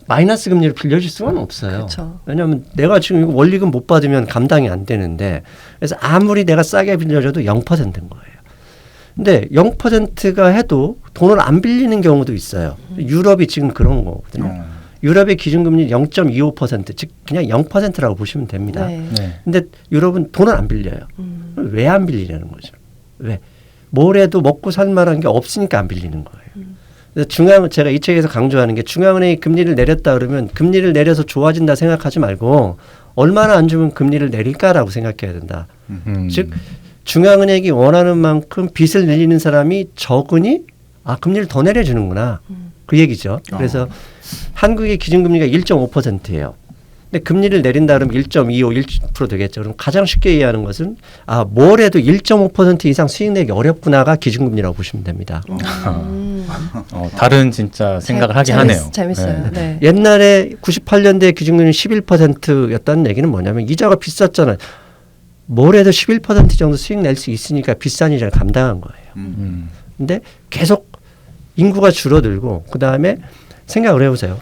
마이너스 금리를 빌려줄 수는 없어요. 그쵸. 왜냐하면 내가 지금 이거 원리금 못 받으면 감당이 안 되는데 그래서 아무리 내가 싸게 빌려줘도 0%인 거예요. 근데 0%가 해도 돈을 안 빌리는 경우도 있어요. 유럽이 지금 그런 거거든요. 유럽의 기준금리 0.25%, 즉 그냥 0%라고 보시면 됩니다. 네. 네. 근데 유럽은 돈을 안 빌려요. 왜 안 빌리냐는 거죠. 왜? 뭐래도 먹고 살 만한 게 없으니까 안 빌리는 거예요. 그래서 제가 이 책에서 강조하는 게 중앙은행이 금리를 내렸다 그러면 금리를 내려서 좋아진다 생각하지 말고 얼마나 안 주면 금리를 내릴까라고 생각해야 된다. 즉 중앙은행이 원하는 만큼 빚을 늘리는 사람이 적으니 금리를 더 내려주는구나. 그 얘기죠. 그래서 한국의 기준금리가 1.5%예요. 근데 금리를 내린다 그러면 1.25, 1% 되겠죠. 그럼 가장 쉽게 이해하는 것은 뭘 해도 1.5% 이상 수익 내기 어렵구나가 기준금리라고 보시면 됩니다. 다른 진짜 생각을 하게 하네요. 재밌어요. 네. 네. 옛날에 98년대 기준금리 11%였다는 얘기는 뭐냐면 이자가 비쌌잖아요. 뭘 해도 11% 정도 수익 낼 수 있으니까 비싼 이자를 감당한 거예요. 근데 계속 인구가 줄어들고 그다음에 생각을 해보세요.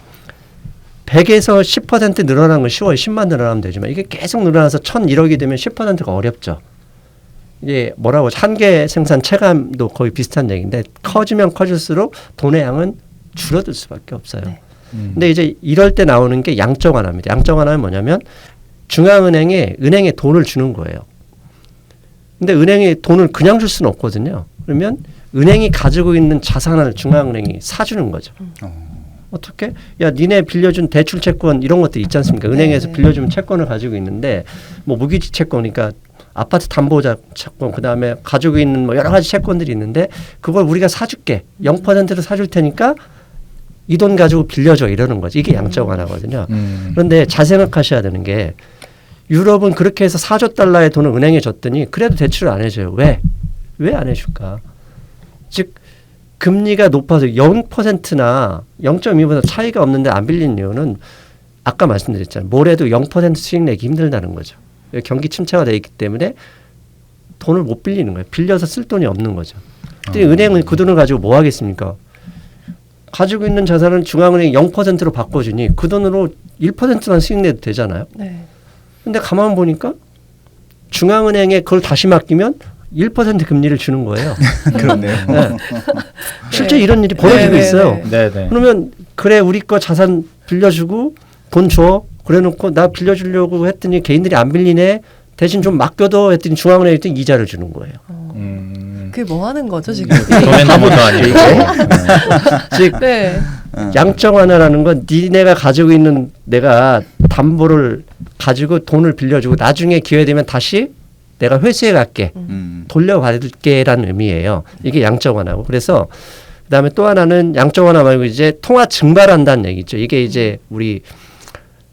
100에서 10% 늘어난 건 쉬워요. 10만 늘어나면 되지만 이게 계속 늘어나서 1,001억이 되면 10%가 어렵죠. 이게 뭐라고 한계 생산 체감도 거의 비슷한 얘기인데 커지면 커질수록 돈의 양은 줄어들 수밖에 없어요. 네. 근데 이제 이럴 때 나오는 게 양적 완화입니다. 양적 완화는 뭐냐면 은행에 돈을 주는 거예요. 근데 은행에 돈을 그냥 줄 수는 없거든요. 그러면 은행이 가지고 있는 자산을 중앙은행이 사주는 거죠. 어떻게? 야, 니네 빌려준 대출 채권 이런 것들 있지 않습니까? 은행에서 네. 빌려주면 채권을 가지고 있는데 뭐 무기지 채권, 그러니까 아파트 담보자 채권, 그 다음에 가지고 있는 뭐 여러 가지 채권들이 있는데 그걸 우리가 사줄게. 0%로 사줄 테니까 이 돈 가지고 빌려줘 이러는 거지. 이게 양적 완화거든요. 그런데 잘 생각하셔야 되는 게 유럽은 그렇게 해서 4조 달러의 돈을 은행에 줬더니 그래도 대출을 안 해줘요. 왜? 왜 안 해줄까? 즉 금리가 높아서 0%나 0.2% 차이가 없는데 안 빌리는 이유는 아까 말씀드렸잖아요. 뭐래도 0% 수익 내기 힘들다는 거죠. 경기 침체가 되어 있기 때문에 돈을 못 빌리는 거예요. 빌려서 쓸 돈이 없는 거죠. 근데 은행은 그 돈을 가지고 뭐 하겠습니까? 가지고 있는 자산을 중앙은행이 0%로 바꿔주니 그 돈으로 1%만 수익 내도 되잖아요. 네. 근데 가만 보니까 중앙은행에 그걸 다시 맡기면 1% 금리를 주는 거예요. 그렇네요. 네. 실제 이런 일이 벌어지고 네, 있어요. 네, 네. 그러면 그래 우리 거 자산 빌려주고 돈 줘. 그래놓고 나 빌려주려고 했더니 개인들이 안 빌리네. 대신 좀 맡겨둬 했더니 중앙은행이 했더니 이자를 주는 거예요. 그게 뭐 하는 거죠 지금? 돈의 나무도 아니고. 즉 네. 양적 완화라는 건 니네가 가지고 있는 내가 담보를 가지고 돈을 빌려주고 나중에 기회 되면 다시 내가 회수해 갈게. 돌려받을게라는 의미예요. 이게 양적 완화고. 그래서 그다음에 또 하나는 양적 완화 말고 이제 통화 증발한다는 얘기죠. 이게 이제 우리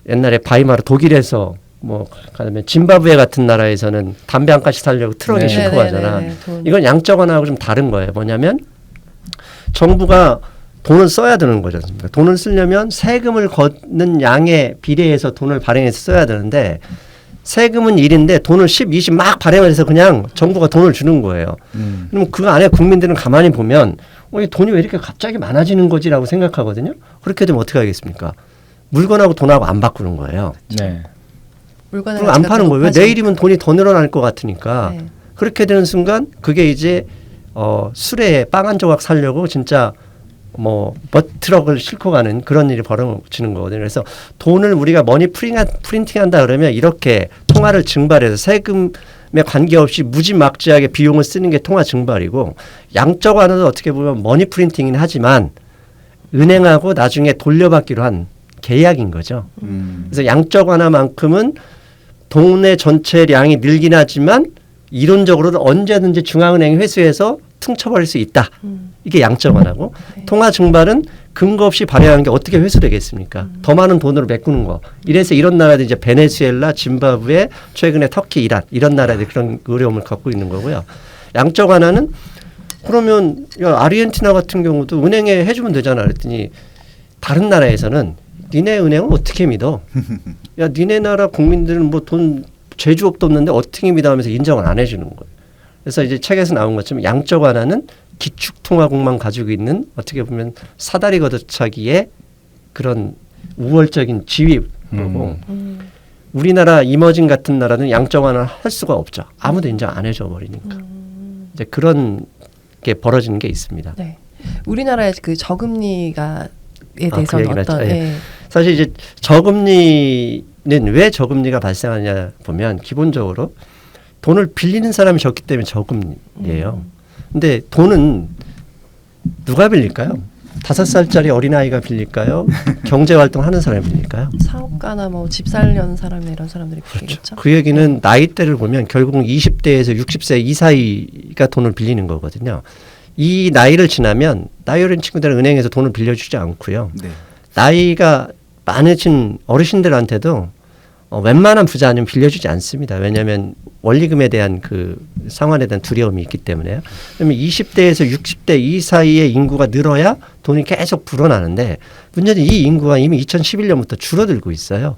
옛날에 바이마르 독일에서 뭐 그다음에 짐바브웨 같은 나라에서는 담배 한 가지 사려고 트럭에 네. 싣고 가잖아. 돈. 이건 양적 완화하고 좀 다른 거예요. 뭐냐면 정부가 돈을 써야 되는 거지 않습니까? 돈을 쓰려면 세금을 걷는 양에 비례해서 돈을 발행해서 써야 되는데 세금은 1인데 돈을 10, 20 막 발행해서 그냥 정부가 돈을 주는 거예요. 그럼 그 안에 국민들은 가만히 보면 이 돈이 왜 이렇게 갑자기 많아지는 거지라고 생각하거든요. 그렇게 되면 어떻게 하겠습니까? 물건하고 돈하고 안 바꾸는 거예요. 네. 물건을 그럼 안 파는 거예요. 왜 내일이면 돈이 더 늘어날 것 같으니까. 네. 그렇게 되는 순간 그게 이제 술에 빵 한 조각 사려고 진짜 뭐 트럭을 싣고 가는 그런 일이 벌어지는 거거든요. 그래서 돈을 우리가 머니 프린팅한다 그러면 이렇게 통화를 증발해서 세금에 관계없이 무지막지하게 비용을 쓰는 게 통화 증발이고, 양적 완화도 어떻게 보면 머니 프린팅이긴 하지만 은행하고 나중에 돌려받기로 한 계약인 거죠. 그래서 양적 완화만큼은 돈의 전체량이 늘긴 하지만 이론적으로는 언제든지 중앙은행이 회수해서 퉁쳐버릴 수 있다. 이게 양적 완화고, 통화 증발은 근거 없이 발행한 게 어떻게 회수되겠습니까? 더 많은 돈으로 메꾸는 거. 이래서 이런 나라들 이제 베네수엘라, 짐바브웨, 최근에 터키, 이란 이런 나라들이 그런 어려움을 갖고 있는 거고요. 양적 완화는 그러면 아르헨티나 같은 경우도 은행에 해주면 되잖아 그랬더니 다른 나라에서는 니네 은행은 어떻게 믿어? 야 니네 나라 국민들은 뭐 돈 제주업도 없는데 어떻게 믿어 하면서 인정을 안 해주는 거예요. 그래서 이제 책에서 나온 것처럼 양적 완화는 기축통화국만 가지고 있는 어떻게 보면 사다리 걷어차기의 그런 우월적인 지위고, 우리나라 이머징 같은 나라는 양적 완화를 할 수가 없죠. 아무도 인정 안 해줘 버리니까. 이제 그런 게 벌어지는 게 있습니다. 네. 우리나라의 그 저금리가에 대해서는 그 어떤? 네. 사실 이제 저금리는 왜 저금리가 발생하냐 보면 기본적으로 돈을 빌리는 사람이 적기 때문에 저금리예요. 근데 돈은 누가 빌릴까요? 5살짜리 어린아이가 빌릴까요? 경제활동하는 사람이 빌릴까요? 사업가나 뭐 집 살려는 사람이나 이런 사람들이 빌리겠죠. 그 얘기는 나이대를 보면 결국은 20대에서 60세 이 사이가 돈을 빌리는 거거든요. 이 나이를 지나면 나이 어린 친구들은 은행에서 돈을 빌려주지 않고요. 네. 나이가 많으신 어르신들한테도 웬만한 부자 아니면 빌려주지 않습니다. 왜냐하면 원리금에 대한 그 상환에 대한 두려움이 있기 때문에요. 그러면 20대에서 60대 이 사이의 인구가 늘어야 돈이 계속 불어나는데, 문제는 이 인구가 이미 2011년부터 줄어들고 있어요.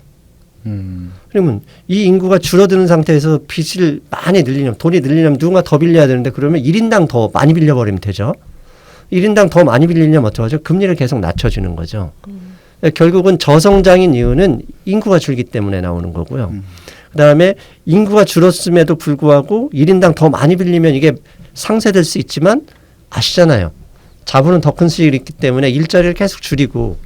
그러면 이 인구가 줄어드는 상태에서 빚을 많이 늘리려면, 돈이 늘리려면 누군가 더 빌려야 되는데, 그러면 1인당 더 많이 빌려버리면 되죠. 1인당 더 많이 빌리려면 어떡하죠? 금리를 계속 낮춰주는 거죠. 결국은 저성장인 이유는 인구가 줄기 때문에 나오는 거고요. 그다음에 인구가 줄었음에도 불구하고 1인당 더 많이 빌리면 이게 상쇄될 수 있지만, 아시잖아요. 자본은 더 큰 수익이 있기 때문에 일자리를 계속 줄이고,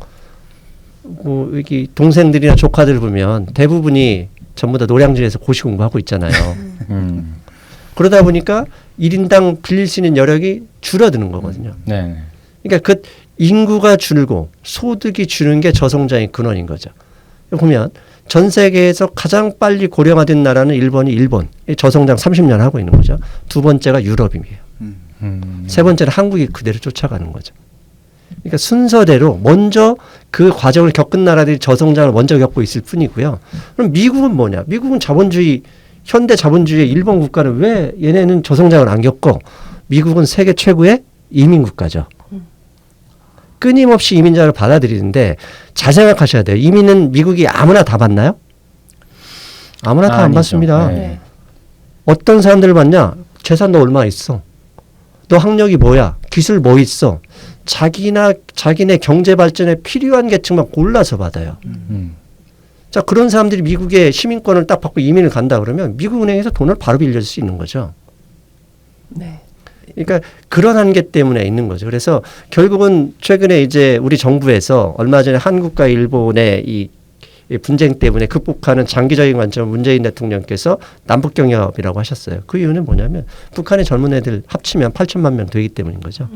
뭐 여기 동생들이나 조카들 보면 대부분이 전부 다 노량진에서 고시 공부하고 있잖아요. 그러다 보니까 1인당 빌릴 수 있는 여력이 줄어드는 거거든요. 네. 그러니까 그 인구가 줄고 소득이 줄는 게 저성장의 근원인 거죠. 보면 전 세계에서 가장 빨리 고령화된 나라는 일본 저성장 30년 하고 있는 거죠. 두 번째가 유럽이에요. 세 번째는 한국이 그대로 쫓아가는 거죠. 그러니까 순서대로 먼저 그 과정을 겪은 나라들이 저성장을 먼저 겪고 있을 뿐이고요. 그럼 미국은 뭐냐? 미국은 자본주의, 현대 자본주의의 일본 국가는 왜 얘네는 저성장을 안 겪고, 미국은 세계 최고의 이민 국가죠. 끊임없이 이민자를 받아들이는데 잘 생각하셔야 돼요. 이민은 미국이 아무나 다 받나요? 아무나 다 안 받습니다. 네. 어떤 사람들을 받냐? 재산 너 얼마 있어? 너 학력이 뭐야? 기술 뭐 있어? 자기네 경제 발전에 필요한 계층만 골라서 받아요. 자, 그런 사람들이 미국의 시민권을 딱 받고 이민을 간다 그러면 미국 은행에서 돈을 바로 빌려줄 수 있는 거죠. 네. 그러니까 그런 한계 때문에 있는 거죠. 그래서 결국은 최근에 이제 우리 정부에서 얼마 전에 한국과 일본의 이 분쟁 때문에 극복하는 장기적인 관점, 문재인 대통령께서 남북경협이라고 하셨어요. 그 이유는 뭐냐면 북한의 젊은 애들 합치면 8천만 명 되기 때문인 거죠.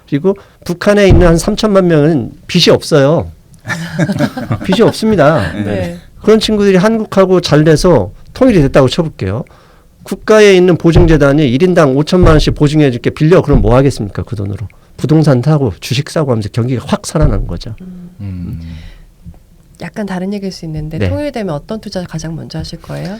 그리고 북한에 있는 한 3천만 명은 빚이 없어요. 빚이 없습니다. 네. 그런 친구들이 한국하고 잘 돼서 통일이 됐다고 쳐볼게요. 국가에 있는 보증재단이 1인당 5천만 원씩 보증해 줄게 빌려. 그럼 뭐 하겠습니까? 그 돈으로. 부동산 사고 주식 사고 하면서 경기가 확 살아나는 거죠. 약간 다른 얘기일 수 있는데 네. 통일되면 어떤 투자 가장 먼저 하실 거예요?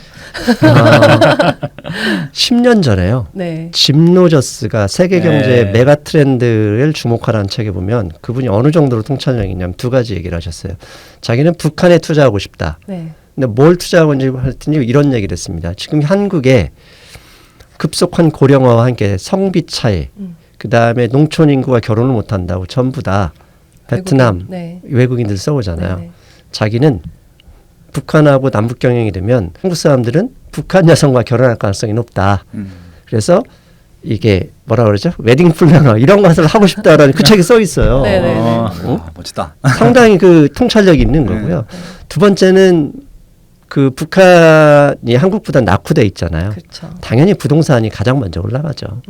10년 전에요. 네. 짐 로저스가 세계 경제의 네. 메가 트렌드를 주목하라는 책에 보면 그분이 어느 정도로 통찰력이냐면 두 가지 얘기를 하셨어요. 자기는 북한에 투자하고 싶다. 네. 근데 뭘 투자하고 있는지 했더니 이런 얘기를 했습니다. 지금 한국에 급속한 고령화와 함께 성비 차이, 그다음에 농촌 인구가 결혼을 못한다고 전부 다 베트남 네. 외국인들 써오잖아요. 네. 자기는 북한하고 남북 경영이 되면 한국 사람들은 북한 여성과 결혼할 가능성이 높다. 그래서 이게 뭐라 그러죠? 웨딩 플래너 이런 것을 하고 싶다라는 그 책에 써 있어요. 네네네. 멋지다. 상당히 그 통찰력이 있는 네. 거고요. 두 번째는 그 북한이 한국보다 낙후돼 있잖아요. 그렇죠. 당연히 부동산이 가장 먼저 올라가죠.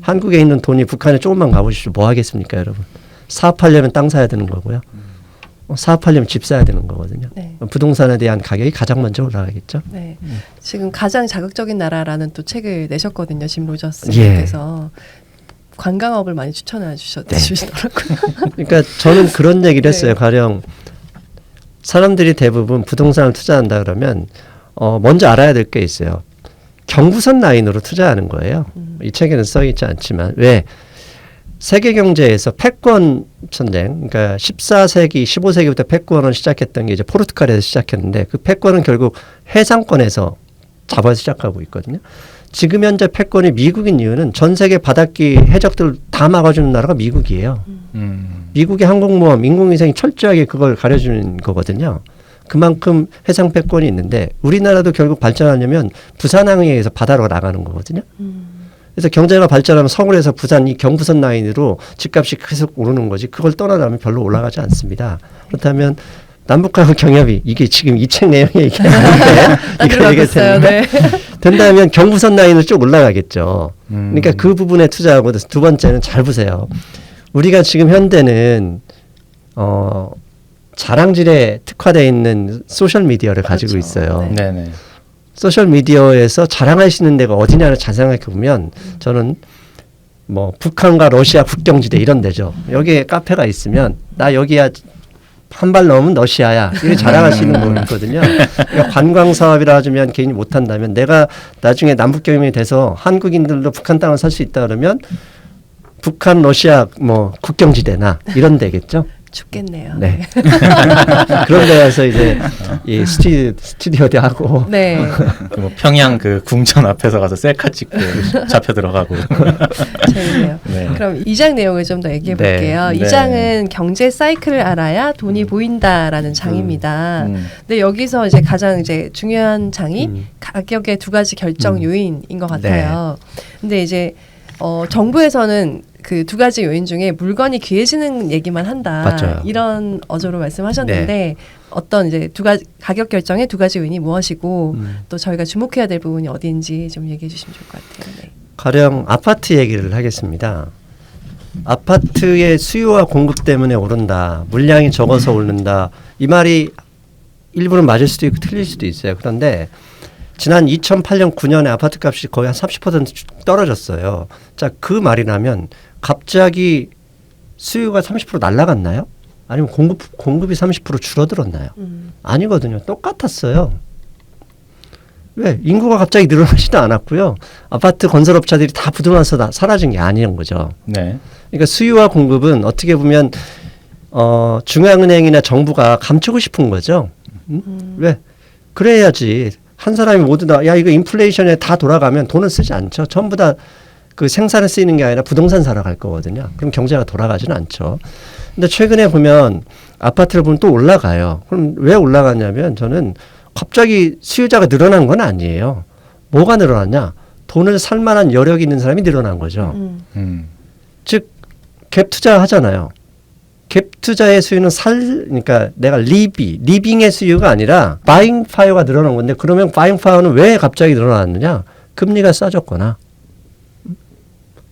한국에 있는 돈이 북한에 조금만 가보시죠. 뭐 하겠습니까, 여러분? 사업하려면 땅 사야 되는 거고요. 사업하려면 집 사야 되는 거거든요. 네. 부동산에 대한 가격이 가장 먼저 올라가겠죠. 네. 지금 가장 자극적인 나라라는 또 책을 내셨거든요. 짐 예. 로저스께서 관광업을 많이 추천해 주시더라고요. 그러니까 저는 그런 얘기를 네. 했어요. 가령 사람들이 대부분 부동산을 투자한다 그러면 먼저 알아야 될 게 있어요. 경부선 라인으로 투자하는 거예요. 이 책에는 써 있지 않지만 왜 세계 경제에서 패권 전쟁, 그러니까 14세기, 15세기부터 패권을 시작했던 게 이제 포르투갈에서 시작했는데 그 패권은 결국 해상권에서 잡아서 시작하고 있거든요. 지금 현재 패권이 미국인 이유는 전 세계 바닷길 해적들 다 막아주는 나라가 미국이에요. 미국의 항공모함, 인공위성이 철저하게 그걸 가려주는 거거든요. 그만큼 해상 패권이 있는데 우리나라도 결국 발전하려면 부산항에 의해서 바다로 나가는 거거든요. 그래서 경제가 발전하면 서울에서 부산 이 경부선 라인으로 집값이 계속 오르는 거지 그걸 떠나면 별로 올라가지 않습니다. 그렇다면 남북한의 경협이 이게 지금 이 책 내용에 얘기하는데 이거 얘기했어요. 네. 된다면 경부선 라인을 쭉 올라가겠죠. 그러니까 그 부분에 투자하고 두 번째는 잘 보세요. 우리가 지금 현대는 자랑질에 특화되어 있는 소셜 미디어를 가지고 그렇죠. 있어요. 네. 네네. 소셜 미디어에서 자랑할 수 있는 데가 어디냐를 잘 생각해 보면 저는 뭐 북한과 러시아 국경지대 이런 데죠. 여기에 카페가 있으면 나 여기야 한 발 넘으면 러시아야 이렇게 자랑할 수 있는 거 있거든요. 그러니까 관광 사업이라 하면 개인이 못한다면 내가 나중에 남북 경협이 돼서 한국인들도 북한 땅을 살 수 있다 그러면 북한 러시아 뭐 국경지대나 이런 데겠죠. 춥겠네요. 네. 그런 데 가서 이제 이 스튜디오도 하고 네. 뭐 평양 그 궁전 앞에서 가서 셀카 찍고 잡혀 들어가고. 재밌네요. 네. 그럼 2장 내용을 좀 더 얘기해 네. 볼게요. 네. 2장은 경제 사이클을 알아야 돈이 보인다라는 장입니다. 음. 근데 여기서 이제 가장 이제 중요한 장이 가격의 두 가지 결정 요인인 것 같아요. 근데 이제 정부에서는 그 두 가지 요인 중에 물건이 귀해지는 얘기만 한다. 맞아요. 이런 어조로 말씀하셨는데 어떤 이제 두 가지 가격 결정의 두 가지 요인이 무엇이고 또 저희가 주목해야 될 부분이 어디인지 좀 얘기해 주시면 좋을 것 같아요. 네. 가령 아파트 얘기를 하겠습니다. 아파트의 수요와 공급 때문에 오른다. 물량이 적어서 오른다. 이 말이 일부는 맞을 수도 있고 틀릴 수도 있어요. 그런데 지난 2008년 9년에 아파트 값이 거의 한 30% 떨어졌어요. 자, 그 말이라면 갑자기 수요가 30% 날아갔나요? 아니면 공급이 30% 줄어들었나요? 아니거든요. 똑같았어요. 왜? 인구가 갑자기 늘어나지도 않았고요. 아파트 건설업자들이 다 부도나서 사라진 게 아니란 거죠. 네. 그러니까 수요와 공급은 어떻게 보면 중앙은행이나 정부가 감추고 싶은 거죠. 왜? 그래야지 한 사람이 모두 다 야 이거 인플레이션에 다 돌아가면 돈을 쓰지 않죠. 전부 다 그 생산에 쓰이는 게 아니라 부동산 사러 갈 거거든요. 그럼 경제가 돌아가지는 않죠. 근데 최근에 보면 아파트를 보면 또 올라가요. 그럼 왜 올라가냐면 저는 갑자기 수요자가 늘어난 건 아니에요. 뭐가 늘어났냐? 돈을 살 만한 여력이 있는 사람이 늘어난 거죠. 즉 갭 투자 하잖아요. 갭 투자의 수요는 그러니까 내가 리빙의 수요가 아니라 바잉 파이어가 늘어난 건데 그러면 바잉 파이어는 왜 갑자기 늘어났느냐? 금리가 싸졌거나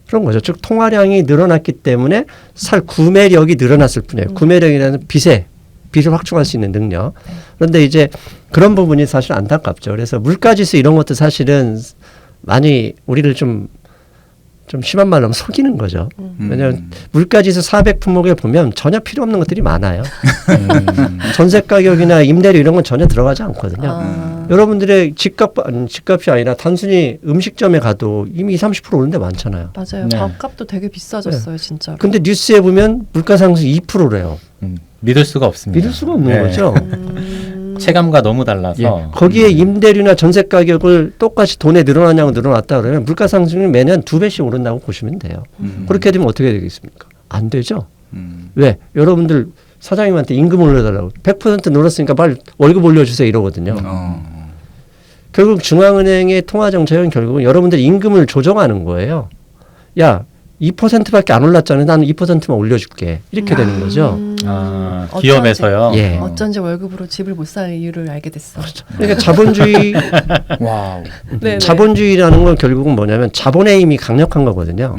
그런 거죠. 즉 통화량이 늘어났기 때문에 살 구매력이 늘어났을 뿐이에요. 구매력이라는 빚을 확충할 수 있는 능력. 그런데 이제 그런 부분이 사실 안타깝죠. 그래서 물가지수 이런 것도 사실은 많이 우리를 좀 심한 말로 하면 속이는 거죠. 왜냐하면 물가지수 400 품목에 보면 전혀 필요 없는 것들이 많아요. 전세 가격이나 임대료 이런 건 전혀 들어가지 않거든요. 여러분들의 집값이 아니라 단순히 음식점에 가도 이미 30% 오른 데 많잖아요. 맞아요. 네. 밥값도 되게 비싸졌어요, 진짜로. 근데 뉴스에 보면 물가 상승 2%래요. 믿을 수가 없습니다. 믿을 수가 없는 네. 거죠. 체감과 너무 달라서. 예. 거기에 임대료나 전세 가격을 똑같이 돈에 늘어나냐고 늘어났다 그러면 물가 상승이 매년 2배씩 오른다고 보시면 돼요. 그렇게 되면 어떻게 되겠습니까? 안 되죠. 왜? 여러분들 사장님한테 임금 올려달라고 100% 늘었으니까 빨리 월급 올려주세요 이러거든요. 결국 중앙은행의 통화정책은 결국은 여러분들 임금을 조정하는 거예요. 야 2%밖에 안 올랐잖아. 나는 2%만 올려줄게. 이렇게 되는 거죠. 기업에서요. 예. 어쩐지 월급으로 집을 못 살 이유를 알게 됐어. 그러니까 자본주의 와우. 네네. 자본주의라는 건 결국은 뭐냐면 자본의 힘이 강력한 거거든요.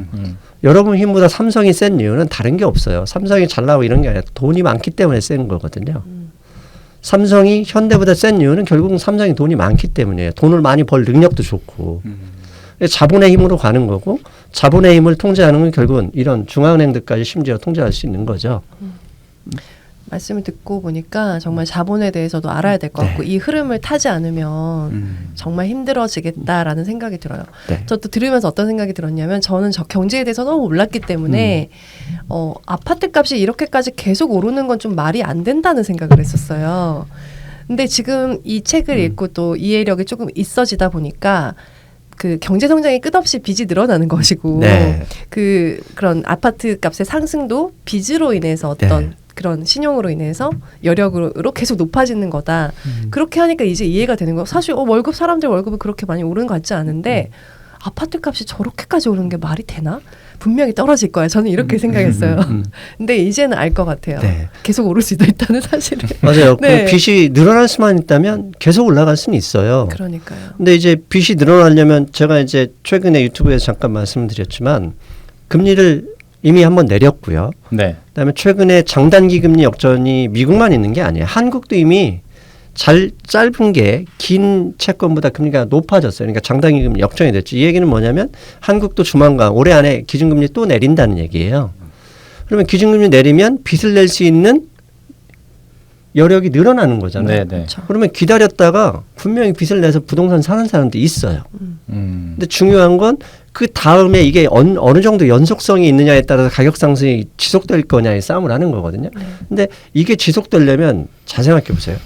여러분 힘보다 삼성이 센 이유는 다른 게 없어요. 삼성이 잘 나오고 이런 게 아니라 돈이 많기 때문에 센 거거든요. 삼성이 현대보다 센 이유는 결국은 삼성이 돈이 많기 때문이에요. 돈을 많이 벌 능력도 좋고. 자본의 힘으로 가는 거고 자본의 힘을 통제하는 건 결국은 이런 중앙은행들까지 심지어 통제할 수 있는 거죠. 말씀을 듣고 보니까 정말 자본에 대해서도 알아야 될 것 같고 이 흐름을 타지 않으면 정말 힘들어지겠다라는 생각이 들어요. 네. 저도 들으면서 어떤 생각이 들었냐면 저는 저 경제에 대해서 너무 몰랐기 때문에 아파트 값이 이렇게까지 계속 오르는 건 좀 말이 안 된다는 생각을 했었어요. 근데 지금 이 책을 읽고 또 이해력이 조금 있어지다 보니까 그 경제 성장이 끝없이 빚이 늘어나는 것이고 네. 그런 아파트 값의 상승도 빚으로 인해서 어떤 네. 그런 신용으로 인해서 여력으로 계속 높아지는 거다. 그렇게 하니까 이제 이해가 되는 거. 사실 사람들 월급이 그렇게 많이 오르는 것 같지 않은데 아파트 값이 저렇게까지 오르는 게 말이 되나? 분명히 떨어질 거야. 저는 이렇게 생각했어요. 근데 이제는 알 것 같아요. 네. 계속 오를 수도 있다는 사실을. 맞아요. 네. 그 빚이 늘어날 수만 있다면 계속 올라갈 수는 있어요. 그러니까요. 근데 이제 빚이 늘어나려면 제가 이제 최근에 유튜브에서 잠깐 말씀드렸지만 금리를 이미 한번 내렸고요. 네. 그다음에 최근에 장단기 금리 역전이 미국만 있는 게 아니에요. 한국도 이미 짧은 게 긴 채권보다 금리가 높아졌어요. 그러니까 장단기 금리 역전이 됐죠. 이 얘기는 뭐냐면 한국도 조만간 올해 안에 기준금리 또 내린다는 얘기예요. 그러면 기준금리 내리면 빚을 낼 수 있는 여력이 늘어나는 거잖아요. 네, 네. 그렇죠. 그러면 기다렸다가 분명히 빚을 내서 부동산 사는 사람도 있어요. 근데 중요한 건 그 다음에 이게 어느 정도 연속성이 있느냐에 따라서 가격 상승이 지속될 거냐의 싸움을 하는 거거든요. 근데 이게 지속되려면 잘 생각해 보세요.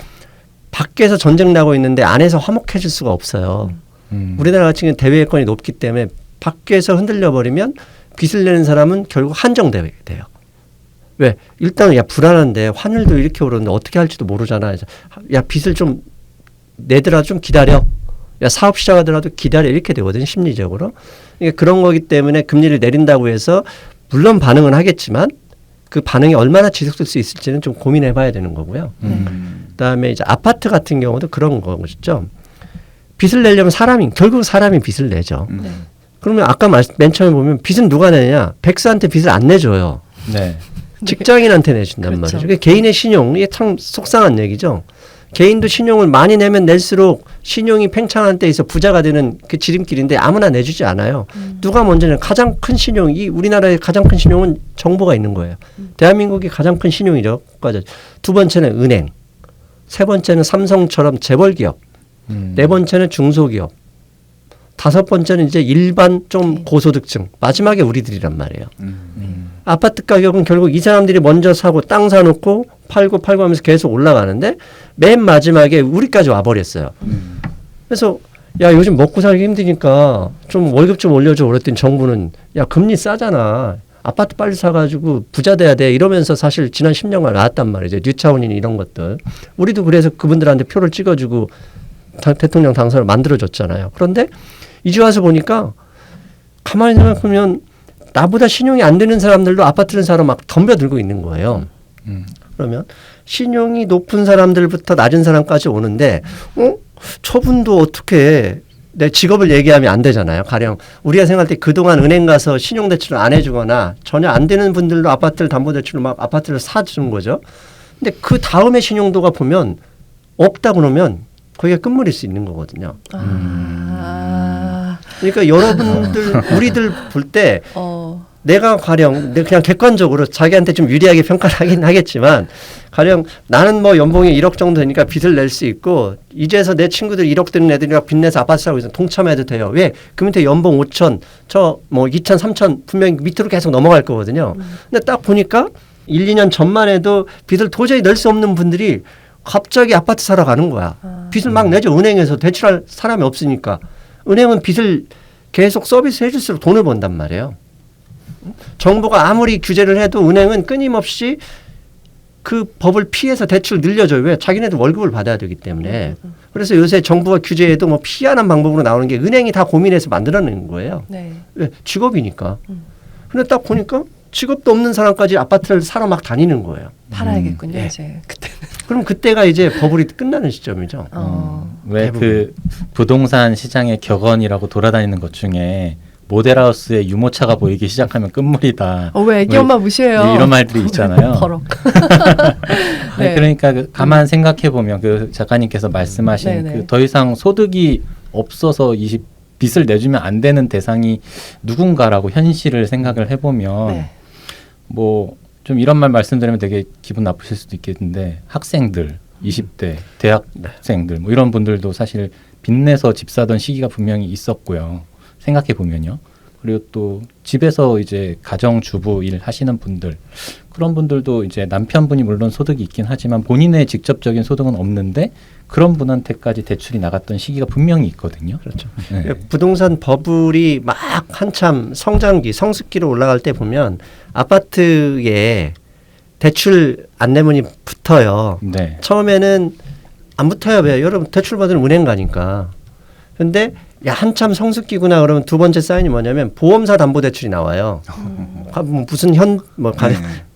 밖에서 전쟁 나고 있는데 안에서 화목해질 수가 없어요. 우리나라 같은 경우는 대외권이 높기 때문에 밖에서 흔들려 버리면 빚을 내는 사람은 결국 한정되게 돼요. 왜? 일단은 야 불안한데 환율도 이렇게 오르는데 어떻게 할지도 모르잖아. 야 빚을 좀 내더라도 좀 기다려. 야 사업 시작하더라도 기다려 이렇게 되거든요. 심리적으로. 그러니까 그런 거기 때문에 금리를 내린다고 해서 물론 반응은 하겠지만 그 반응이 얼마나 지속될 수 있을지는 좀 고민해 봐야 되는 거고요. 그다음에 이제 아파트 같은 경우도 그런 거죠. 빚을 내려면 결국 사람이 빚을 내죠. 그러면 아까 맨 처음에 보면 빚은 누가 내냐? 백수한테 빚을 안 내줘요. 네. 직장인한테 내준단 그렇죠. 말이죠. 그러니까 개인의 신용, 이게 참 속상한 얘기죠. 개인도 신용을 많이 내면 낼수록 신용이 팽창한 때에서 부자가 되는 그 지름길인데 아무나 내주지 않아요. 누가 먼저 내? 가장 큰 신용이 우리나라의 가장 큰 신용은 정부가 있는 거예요. 대한민국이 가장 큰 신용이죠. 두 번째는 은행, 세 번째는 삼성처럼 재벌기업, 네 번째는 중소기업, 다섯 번째는 이제 일반 좀 고소득층, 마지막에 우리들이란 말이에요. 아파트 가격은 결국 이 사람들이 먼저 사고 땅 사놓고 팔고 하면서 계속 올라가는데 맨 마지막에 우리까지 와버렸어요. 그래서 야 요즘 먹고 살기 힘드니까 좀 월급 좀 올려줘 그랬더니 정부는 야 금리 싸잖아. 아파트 빨리 사가지고 부자 돼야 돼 이러면서 사실 지난 10년간 나왔단 말이죠. 뉴타운이니 이런 것들. 우리도 그래서 그분들한테 표를 찍어주고 대통령 당선을 만들어줬잖아요. 그런데 이제 와서 보니까 가만히 생각하면 나보다 신용이 안 되는 사람들도 아파트를 사러 막 덤벼들고 있는 거예요. 그러면 신용이 높은 사람들부터 낮은 사람까지 오는데 저분도 어떻게 내 직업을 얘기하면 안 되잖아요. 가령 우리가 생각할 때 그동안 은행 가서 신용대출을 안 해주거나 전혀 안 되는 분들도 아파트를 담보대출로 막 아파트를 사주는 거죠. 근데 그 다음에 신용도가 보면 없다 그러면 거기가 끝물일 수 있는 거거든요. 그러니까 여러분들 우리들 볼 때 내가 가령 그냥 객관적으로 자기한테 좀 유리하게 평가를 하긴 하겠지만 가령 나는 뭐 연봉이 1억 정도 되니까 빚을 낼 수 있고 이제서 내 친구들 1억 되는 애들이랑 빚내서 아파트 사고 있으면 동참해도 돼요. 왜? 그 밑에 연봉 5천, 저 뭐 2천, 3천 분명히 밑으로 계속 넘어갈 거거든요. 근데 딱 보니까 1, 2년 전만 해도 빚을 도저히 낼 수 없는 분들이 갑자기 아파트 사러 가는 거야. 빚을 막 내죠. 은행에서 대출할 사람이 없으니까. 은행은 빚을 계속 서비스 해줄수록 돈을 번단 말이에요. 정부가 아무리 규제를 해도 은행은 끊임없이 그 법을 피해서 대출 늘려줘요. 왜? 자기네도 월급을 받아야 되기 때문에. 그래서 요새 정부가 규제에도 뭐 피하는 방법으로 나오는 게 은행이 다 고민해서 만들어낸 거예요. 네. 왜? 직업이니까. 근데 딱 보니까 직업도 없는 사람까지 아파트를 사러 막 다니는 거예요. 팔아야겠군요. 예. 이제 그때는. 그럼 그때가 이제 버블이 끝나는 시점이죠. 왜 대부분. 그 부동산 시장의 격언이라고 돌아다니는 것 중에 모델하우스의 유모차가 보이기 시작하면 끝물이다. 왜 애기 뭐 엄마 무시해요? 이런 말들이 있잖아요. 버럭. 아니, 네. 그러니까 가만 생각해 보면 그 작가님께서 말씀하신 네네. 그 더 이상 소득이 없어서 이 빚을 내주면 안 되는 대상이 누군가라고 현실을 생각을 해보면 네. 뭐 좀 이런 말 말씀드리면 되게 기분 나쁘실 수도 있겠는데 학생들, 20대 대학생들 뭐 이런 분들도 사실 빚내서 집 사던 시기가 분명히 있었고요. 생각해 보면요. 그리고 또 집에서 이제 가정주부 일 하시는 분들 그런 분들도 이제 남편분이 물론 소득이 있긴 하지만 본인의 직접적인 소득은 없는데 그런 분한테까지 대출이 나갔던 시기가 분명히 있거든요. 그렇죠. 네. 부동산 버블이 막 한참 성장기, 성숙기로 올라갈 때 보면 아파트에 대출 안내문이 붙어요. 네. 처음에는 안 붙어요. 왜? 여러분 대출 받으면 은행 가니까. 근데 야 한참 성숙기구나 그러면 두 번째 사인이 뭐냐면 보험사 담보대출이 나와요. 뭐 무슨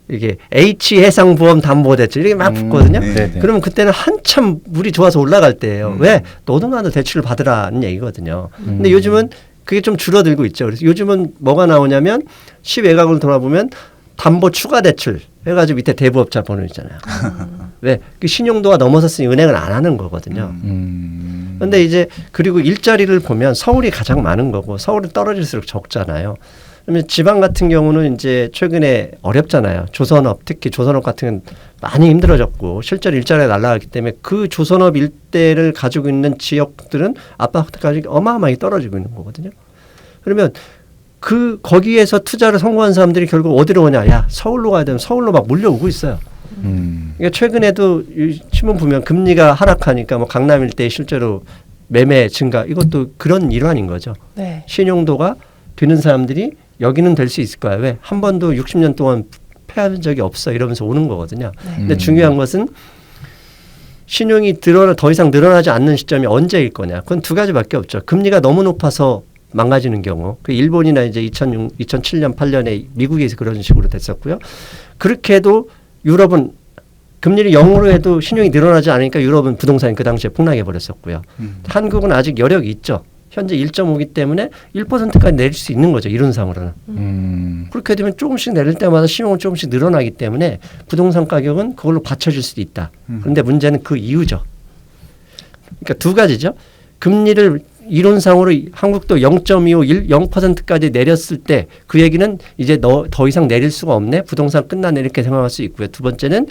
이게 H 해상보험 담보대출 이렇게 막 붙거든요. 네. 그러면 그때는 한참 물이 좋아서 올라갈 때예요. 왜? 너도 나도 대출을 받으라는 얘기거든요. 근데 요즘은 그게 좀 줄어들고 있죠. 그래서 요즘은 뭐가 나오냐면 시외곽을 돌아보면 담보 추가 대출 해가지고 밑에 대부업자 번호 있잖아요. 왜? 그 신용도가 넘어섰으니 은행은 안 하는 거거든요. 근데 이제 그리고 일자리를 보면 서울이 가장 많은 거고 서울은 떨어질수록 적잖아요. 그러면 지방 같은 경우는 이제 최근에 어렵잖아요. 조선업 특히 조선업 같은 건 많이 힘들어졌고 실제로 일자리가 날아가기 때문에 그 조선업 일대를 가지고 있는 지역들은 아파트까지 어마어마하게 떨어지고 있는 거거든요. 그러면 그 거기에서 투자를 성공한 사람들이 결국 어디로 오냐? 야 서울로 가야 되면 서울로 막 몰려오고 있어요. 그러니까 최근에도 신문 보면 금리가 하락하니까 뭐 강남 일대에 실제로 매매 증가 이것도 그런 일환인 거죠. 네. 신용도가 되는 사람들이 여기는 될 수 있을 거야. 왜? 한 번도 60년 동안 패한 적이 없어 이러면서 오는 거거든요. 네. 근데 중요한 것은 신용이 더 이상 늘어나지 않는 시점이 언제일 거냐. 그건 두 가지밖에 없죠. 금리가 너무 높아서 망가지는 경우. 그 일본이나 이제 2007년 8년에 미국에서 그런 식으로 됐었고요. 그렇게 해도 유럽은 금리를 0으로 해도 신용이 늘어나지 않으니까 유럽은 부동산이 그 당시에 폭락해 버렸었고요. 한국은 아직 여력이 있죠. 현재 1.5기 때문에 1%까지 내릴 수 있는 거죠. 이론상으로는. 그렇게 되면 조금씩 내릴 때마다 신용은 조금씩 늘어나기 때문에 부동산 가격은 그걸로 받쳐줄 수도 있다. 그런데 문제는 그 이유죠. 그러니까 두 가지죠. 금리를 이론상으로 한국도 0.25, 0%까지 내렸을 때 그 얘기는 이제 더 이상 내릴 수가 없네. 부동산 끝나네 이렇게 생각할 수 있고요. 두 번째는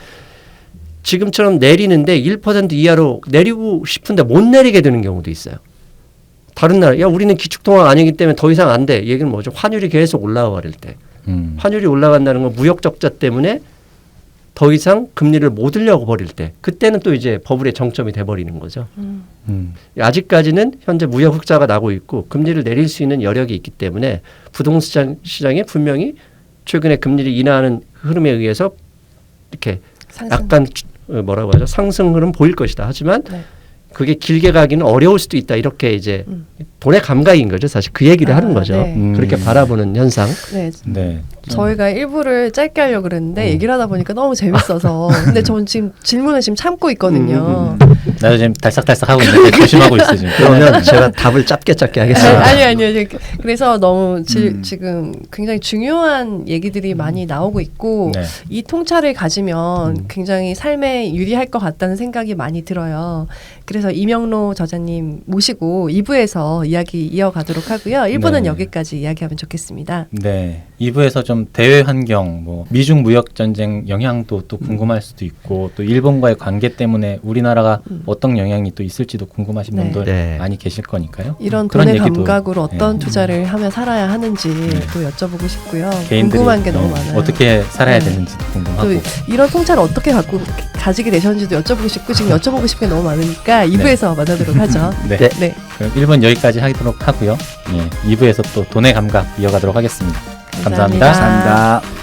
지금처럼 내리는데 1% 이하로 내리고 싶은데 못 내리게 되는 경우도 있어요. 다른 나라, 야 우리는 기축통화가 아니기 때문에 더 이상 안 돼. 이 얘기는 뭐죠? 환율이 계속 올라가 버릴 때. 환율이 올라간다는 건 무역 적자 때문에 더 이상 금리를 못 올려 버릴 때. 그때는 또 이제 버블의 정점이 돼버리는 거죠. 아직까지는 현재 무역 흑자가 나고 있고 금리를 내릴 수 있는 여력이 있기 때문에 부동산 시장에 분명히 최근에 금리를 인하하는 흐름에 의해서 이렇게 약간 뭐라고 하죠? 상승 흐름 보일 것이다. 하지만 네. 그게 길게 가기는 어려울 수도 있다. 이렇게 이제 돈의 감각인 거죠. 사실 그 얘기를 하는 거죠. 네. 그렇게 바라보는 현상. 네. 네. 저희가 일부를 짧게 하려고 그랬는데 얘기를 하다 보니까 너무 재밌어서 근데 저는 지금 질문을 지금 참고 있거든요. 나도 지금 달싹달싹 하고 있는데 조심하고 있어 지금. 그러면 제가 답을 짧게 하겠습니다. 아니요. 그래서 너무 지금 굉장히 중요한 얘기들이 많이 나오고 있고 네. 이 통찰을 가지면 굉장히 삶에 유리할 것 같다는 생각이 많이 들어요. 그래서 이명로 저자님 모시고 2부에서 이야기 이어가도록 하고요. 1부는 네. 여기까지 이야기하면 좋겠습니다. 네. 2부에서 좀 대외 환경, 뭐 미중 무역 전쟁 영향도 또 궁금할 수도 있고 또 일본과의 관계 때문에 우리나라가 어떤 영향이 또 있을지도 궁금하신 네. 분들 네. 많이 계실 거니까요. 이런 그런 돈의 얘기도, 감각으로 어떤 네. 투자를 하며 살아야 하는지 또 여쭤보고 싶고요. 개인들이 궁금한 게 너무 많아요. 어떻게 살아야 네. 되는지도 궁금하고. 또 이런 통찰을 어떻게 가지게 되셨는지도 여쭤보고 싶고 지금 여쭤보고 싶은 게 너무 많으니까 2부에서 만나도록 하죠. 네. 네. 네. 그럼 1분 여기까지 하도록 하고요. 예, 2부에서 또 돈의 감각 이어가도록 하겠습니다. 감사합니다. 감사합니다. 감사합니다.